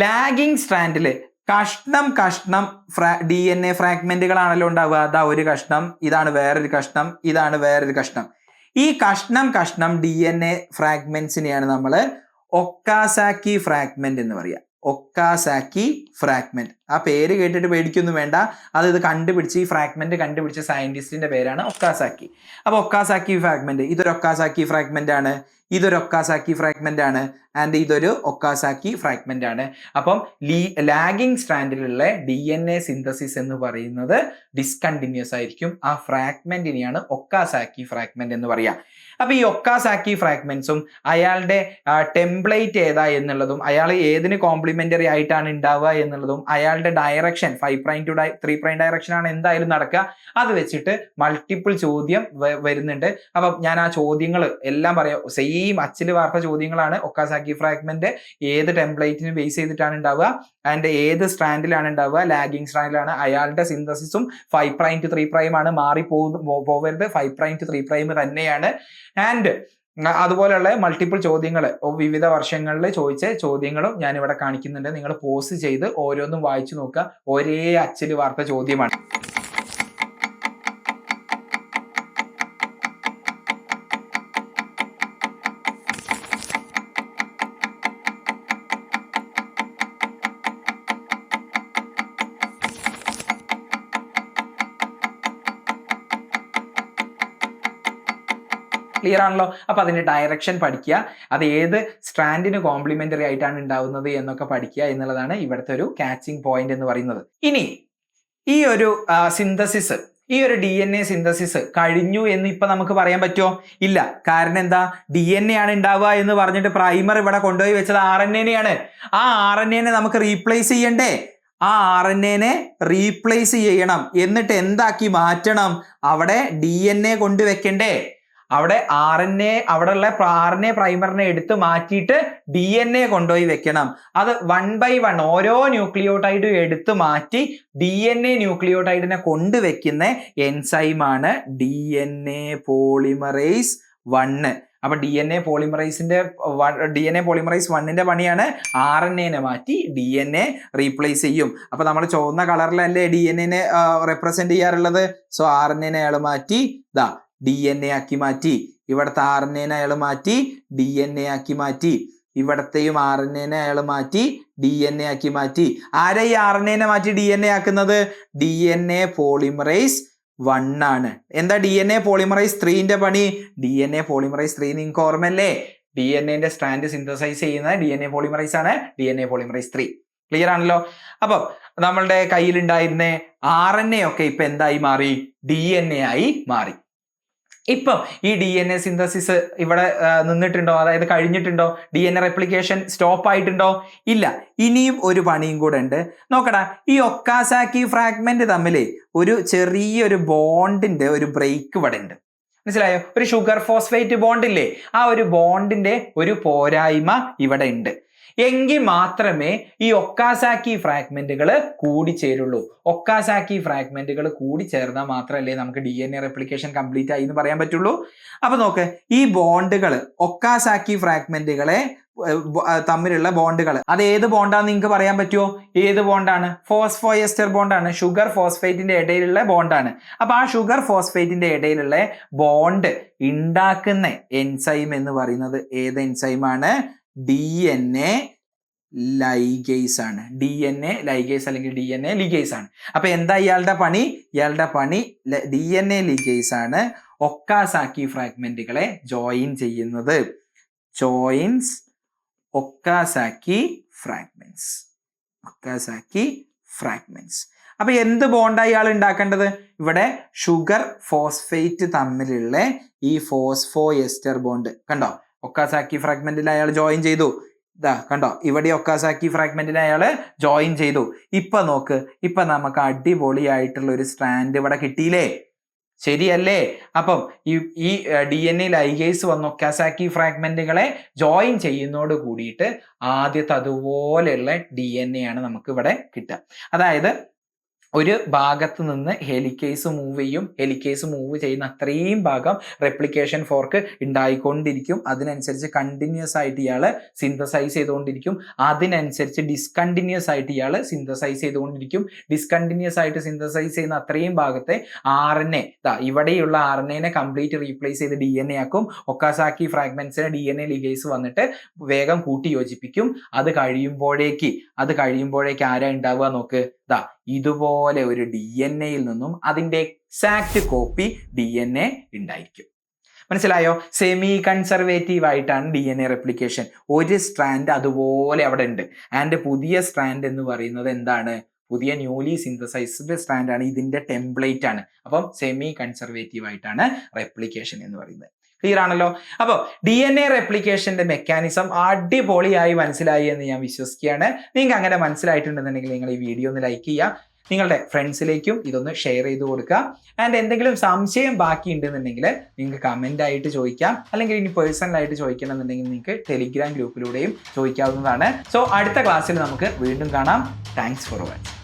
[SPEAKER 1] ലാഗിങ് സ്ട്രാൻഡില് കഷ്ണം DNA ഫ്രാഗ്മെന്റുകളാണല്ലോ ഉണ്ടാവുക. അതാ ഒരു കഷ്ണം, ഇതാണ് വേറൊരു കഷ്ണം, ഇതാണ് വേറൊരു കഷ്ണം. ഈ കഷ്ണം DNA ഫ്രാഗ്മെന്റ്സിനെയാണ് നമ്മൾ ഒക്കാസാക്കി ഫ്രാഗ്മെന്റ് എന്ന് പറയുക. ഒക്കാസാക്കി ഫ്രാഗ്മെന്റ്. ആ പേര് കേട്ടിട്ട് പേടിക്കൊന്നും വേണ്ട, ഇത് കണ്ടുപിടിച്ച് ഈ ഫ്രാഗ്മെന്റ് കണ്ടുപിടിച്ച സയന്റിസ്റ്റിന്റെ പേരാണ് ഒക്കാസാക്കി. അപ്പൊ ഒക്കാസാക്കി ഫ്രാഗ്മെന്റ്, ഇതൊരു ഒക്കാസാക്കി ഫ്രാഗ്മെന്റ് ആണ്, ഇതൊരു ഒക്കാസാക്കി ഫ്രാഗ്മെന്റ് ആണ്, ആൻഡ് ഇതൊരു ഒക്കാസാക്കി ഫ്രാഗ്മെന്റ് ആണ്. അപ്പം ലാഗിങ് സ്ട്രാൻഡിലുള്ള DNA സിന്തസിസ് എന്ന് പറയുന്നത് ഡിസ്കണ്ടിന്യൂസ് ആയിരിക്കും. ആ ഫ്രാഗ്മെന്റിനെയാണ് ഒക്കാസാക്കി ഫ്രാഗ്മെന്റ് എന്ന് പറയുക. അപ്പൊ ഈ ഒക്കാസാക്കി ഫ്രാഗ്മെന്റ്സും അയാളുടെ ടെംപ്ലേറ്റ് ഏതാ എന്നുള്ളതും, അയാൾ ഏതിന് കോംപ്ലിമെന്ററി ആയിട്ടാണ് ഉണ്ടാവുക എന്നുള്ളതും, അയാളുടെ ഡയറക്ഷൻ 5' to 3' ഡയറക്ഷൻ ആണ് എന്തായാലും നടക്കുക, അത് വെച്ചിട്ട് മൾട്ടിപ്പിൾ ചോദ്യം വരുന്നുണ്ട്. അപ്പം ഞാൻ ആ ചോദ്യങ്ങൾ എല്ലാം പറയാം. സെയിം അച്ചിൽ വാർത്ത ചോദ്യങ്ങളാണ്. ഒക്കാസാക്കി ഫ്രാഗ്മെന്റ് ഏത് ടെംപ്ലേറ്റിന് ബേസ് ചെയ്തിട്ടാണ് ഉണ്ടാവുക, ആൻഡ് ഏത് സ്ട്രാൻഡിലാണ് ഉണ്ടാവുക, ലാഗിങ് സ്ട്രാൻഡിലാണ്. അയാളുടെ സിന്തസിസും 5' to 3' ആണ്, മാറി പോവരുത്, 5' to 3' തന്നെയാണ്. ആൻഡ് അതുപോലെയുള്ള മൾട്ടിപ്പിൾ ചോദ്യങ്ങൾ വിവിധ വർഷങ്ങളിൽ ചോദിച്ച ചോദ്യങ്ങളും ഞാൻ ഇവിടെ കാണിക്കുന്നുണ്ട്. നിങ്ങൾ പോസ് ചെയ്ത് ഓരോന്നും വായിച്ചു നോക്കുക. ഒരേ അച്ചിൽ വാർത്ത ചോദ്യമാണ്. ക്ലിയർ ആണല്ലോ? അപ്പൊ അതിന്റെ ഡയറക്ഷൻ പഠിക്കുക, അത് ഏത് സ്ട്രാൻഡിന് കോംപ്ലിമെന്ററി ആയിട്ടാണ് ഉണ്ടാവുന്നത് എന്നൊക്കെ പഠിക്കുക എന്നുള്ളതാണ് ഇവിടുത്തെ ഒരു കാച്ചിങ് പോയിന്റ് എന്ന് പറയുന്നത്. ഇനി ഈ ഒരു സിന്തസിസ്, ഈ ഒരു DNA സിന്തസിസ് കഴിഞ്ഞു എന്ന് ഇപ്പൊ നമുക്ക് പറയാൻ പറ്റുമോ? ഇല്ല. കാരണം എന്താ? DNA ആണ് ഉണ്ടാവുക എന്ന് പറഞ്ഞിട്ട് പ്രൈമർ ഇവിടെ കൊണ്ടുപോയി വെച്ചത് RNA-നെയാണ്. ആ RNA-നെ നമുക്ക് റീപ്ലേസ് ചെയ്യണ്ടേ? ആ RNA-നെ റീപ്ലേസ് ചെയ്യണം. എന്നിട്ട് എന്താക്കി മാറ്റണം? അവിടെ DNA കൊണ്ടുവെക്കണ്ടേ? അവിടെ അവിടെയുള്ള RNA പ്രൈമറിനെ എടുത്ത് മാറ്റിയിട്ട് DNA കൊണ്ടുപോയി വെക്കണം. അത് 1 by 1 ഓരോ ന്യൂക്ലിയോടൈഡും എടുത്ത് മാറ്റി DNA ന്യൂക്ലിയോടൈഡിനെ കൊണ്ടുവെക്കുന്ന എൻസൈമാണ് DNA പോളിമറേസ് 1. അപ്പൊ DNA പോളിമറൈസ് 1ന്റെ പണിയാണ് RNA-നെ മാറ്റി DNA റീപ്ലേസ് ചെയ്യും. അപ്പൊ നമ്മൾ ചുവന്ന കളറിലല്ലേ DNA-നെ റെപ്രസെന്റ് ചെയ്യാറുള്ളത്. സോ RNA-നെ അയാൾ മാറ്റി DNA ആക്കി മാറ്റി. ഇവിടുത്തെ RNA-നെ അയാൾ മാറ്റി DNA ആക്കി മാറ്റി. ഇവിടത്തെയും RNA-നെ അയാൾ മാറ്റി DNA ആക്കി മാറ്റി. ആരാ ഈ RNA-നെ മാറ്റി DNA ആക്കുന്നത്? DNA പോളിമറൈസ് 1 ആണ്. എന്താ DNA പോളിമറൈസ് 3ന്റെ പണി? DNA പോളിമറൈസ് 3 നിങ്ങൾക്ക് ഓർമ്മല്ലേ? DNA-ന്റെ സ്ട്രാൻഡ് സിന്തസൈസ് ചെയ്യുന്ന DNA പോളിമറൈസ് ആണ് DNA പോളിമറൈസ് 3. ക്ലിയർ ആണല്ലോ? അപ്പൊ നമ്മളുടെ കയ്യിലുണ്ടായിരുന്ന RNA ഒക്കെ ഇപ്പൊ എന്തായി മാറി? DNA ആയി മാറി. ഇപ്പൊ ഈ DNA സിന്തസിസ് ഇവിടെ നിന്നിട്ടുണ്ടോ? അതായത് കഴിഞ്ഞിട്ടുണ്ടോ? DNA റെപ്ലിക്കേഷൻ സ്റ്റോപ്പ് ആയിട്ടുണ്ടോ? ഇല്ല. ഇനിയും ഒരു പണിയും കൂടെ ഉണ്ട്. നോക്കടാ, ഈ ഒക്കാസാക്കി ഫ്രാഗ്മെന്റ് തമ്മിൽ ഒരു ചെറിയൊരു ബോണ്ടിന്റെ ഒരു ബ്രേക്ക് ഇവിടെ ഉണ്ട്. മനസ്സിലായോ? ഒരു ഷുഗർ ഫോസ്ഫേറ്റ് ബോണ്ട് ഇല്ലേ? ആ ഒരു ബോണ്ടിന്റെ ഒരു പോരായ്മ ഇവിടെ ഉണ്ട്. എങ്കിൽ മാത്രമേ ഈ ഒക്കാസാക്കി ഫ്രാഗ്മെന്റുകൾ കൂടിച്ചേരുള്ളൂ. ഒക്കാസാക്കി ഫ്രാഗ്മെന്റുകൾ കൂടി ചേർന്നാൽ മാത്രമല്ലേ നമുക്ക് DNA റെപ്ലിക്കേഷൻ കംപ്ലീറ്റ് ആയി എന്ന് പറയാൻ പറ്റുള്ളൂ. അപ്പൊ നോക്ക്, ഈ ബോണ്ടുകൾ, ഒക്കാസാക്കി ഫ്രാഗ്മെന്റുകളെ തമ്മിലുള്ള ബോണ്ടുകൾ, അത് ഏത് ബോണ്ടാന്ന് നിങ്ങൾക്ക് പറയാൻ പറ്റുമോ? ഏത് ബോണ്ടാണ്? ഫോസ്ഫോഎസ്റ്റർ ബോണ്ടാണ്. ഷുഗർ ഫോസ്ഫേറ്റിന്റെ ഇടയിലുള്ള ബോണ്ടാണ്. അപ്പൊ ആ ഷുഗർ ഫോസ്ഫേറ്റിന്റെ ഇടയിലുള്ള ബോണ്ട് ഉണ്ടാക്കുന്ന എൻസൈം എന്ന് പറയുന്നത് ഏത് എൻസൈമാണ്? DNA ലൈഗേസ് ആണ്. DNA ലൈഗേസ് അല്ലെങ്കിൽ DNA ലിഗേസ് ആണ്. അപ്പൊ എന്താ ഇയാളുടെ പണി? ഇയാളുടെ പണി DNA ലിഗേസ് ആണ് ഒക്കാസാക്കി ഫ്രാഗ്മെന്റുകളെ ജോയിൻ ചെയ്യുന്നത്. Joins Okazaki fragments. Okazaki fragments. അപ്പൊ എന്ത് ബോണ്ടാ ഇയാൾ ഉണ്ടാക്കേണ്ടത്? ഇവിടെ ഷുഗർ ഫോസ്ഫേറ്റ് തമ്മിലുള്ള ഈ ഫോസ്ഫോഎസ്റ്റർ ബോണ്ട് കണ്ടോ? ഒക്കാസാക്കി ഫ്രാഗ്മെന്റിൽ അയാൾ ജോയിൻ ചെയ്തു. കണ്ടോ? ഇവിടെ ഒക്കാസാക്കി ഫ്രാഗ്മെന്റിൽ അയാൾ ജോയിൻ ചെയ്തു. ഇപ്പൊ നോക്ക്, ഇപ്പൊ നമുക്ക് അടിപൊളിയായിട്ടുള്ള ഒരു സ്ട്രാൻഡ് ഇവിടെ കിട്ടിയില്ലേ? ശരിയല്ലേ? അപ്പം ഈ DNA ലൈഗേസ് വന്ന് ഒക്കാസാക്കി ഫ്രാഗ്മെന്റുകളെ ജോയിൻ ചെയ്യുന്നതോട് കൂടിയിട്ട് ആദ്യത്തെ അതുപോലെയുള്ള DNA ആണ് നമുക്ക് ഇവിടെ കിട്ടുക. അതായത് ഒരു ഭാഗത്ത് നിന്ന് ഹെലിക്കേസ് മൂവ് ചെയ്യും. ഹെലിക്കേസ് മൂവ് ചെയ്യുന്ന അത്രയും ഭാഗം റെപ്ലിക്കേഷൻ ഫോർക്ക് ഉണ്ടായിക്കൊണ്ടിരിക്കും. അതിനനുസരിച്ച് കണ്ടിന്യൂസ് ആയിട്ട് ഇയാള് സിന്തസൈസ് ചെയ്തുകൊണ്ടിരിക്കും. അതിനനുസരിച്ച് ഡിസ്കണ്ടിന്യൂസ് ആയിട്ട് ഇയാള് സിന്തസൈസ് ചെയ്തുകൊണ്ടിരിക്കും. ഡിസ്കണ്ടിന്യൂസ് ആയിട്ട് സിന്തസൈസ് ചെയ്യുന്ന അത്രയും ഭാഗത്തെ RNA, ഇവിടെയുള്ള RNA-നെ കംപ്ലീറ്റ് റീപ്ലേസ് ചെയ്ത് DNA ആക്കും. ഒക്കാസാക്കി ഫ്രാഗ്മെന്റ്സിനെ DNA ലിഗേസ് വന്നിട്ട് വേഗം കൂട്ടി യോജിപ്പിക്കും. അത് കഴിയുമ്പോഴേക്ക് ആരാ ഉണ്ടാവുക നോക്ക്? ഇതുപോലെ ഒരു DNA-യിൽ നിന്നും അതിന്റെ എക്സാക്ട് കോപ്പി DNA ഉണ്ടായിരിക്കും. മനസ്സിലായോ? സെമി കൺസർവേറ്റീവ് ആയിട്ടാണ് DNA റെപ്ലിക്കേഷൻ. ഒരു സ്ട്രാൻഡ് അതുപോലെ അവിടെ ഉണ്ട്. ആൻഡ് പുതിയ സ്ട്രാൻഡ് എന്ന് പറയുന്നത് എന്താണ്? പുതിയ ന്യൂലി സിന്തസൈസ്ഡ് സ്ട്രാൻഡ് ആണ്. ഇതിന്റെ ടെംപ്ലേറ്റ് ആണ്. അപ്പം സെമി കൺസർവേറ്റീവ് ആയിട്ടാണ് റെപ്ലിക്കേഷൻ എന്ന് പറയുന്നത്. ക്ലിയർ ആണല്ലോ? അപ്പോൾ DNA റെപ്ലിക്കേഷന്റെ മെക്കാനിസം അടിപൊളിയായി മനസ്സിലായി എന്ന് ഞാൻ വിശ്വസിക്കുകയാണ്. നിങ്ങൾക്ക് അങ്ങനെ മനസ്സിലായിട്ടുണ്ടെന്നുണ്ടെങ്കിൽ നിങ്ങൾ ഈ വീഡിയോ ഒന്ന് ലൈക്ക് ചെയ്യുക. നിങ്ങളുടെ ഫ്രണ്ട്സിലേക്കും ഇതൊന്ന് ഷെയർ ചെയ്ത് കൊടുക്കുക. ആൻഡ് എന്തെങ്കിലും സംശയം ബാക്കി ഉണ്ടെന്നുണ്ടെങ്കിൽ നിങ്ങൾക്ക് കമൻ്റ് ആയിട്ട് ചോദിക്കാം. അല്ലെങ്കിൽ ഇനി പേഴ്സണലായിട്ട് ചോദിക്കണമെന്നുണ്ടെങ്കിൽ നിങ്ങൾക്ക് ടെലിഗ്രാം ഗ്രൂപ്പിലൂടെയും ചോദിക്കാവുന്നതാണ്. സോ അടുത്ത ക്ലാസ്സിൽ നമുക്ക് വീണ്ടും കാണാം. Thanks for watching.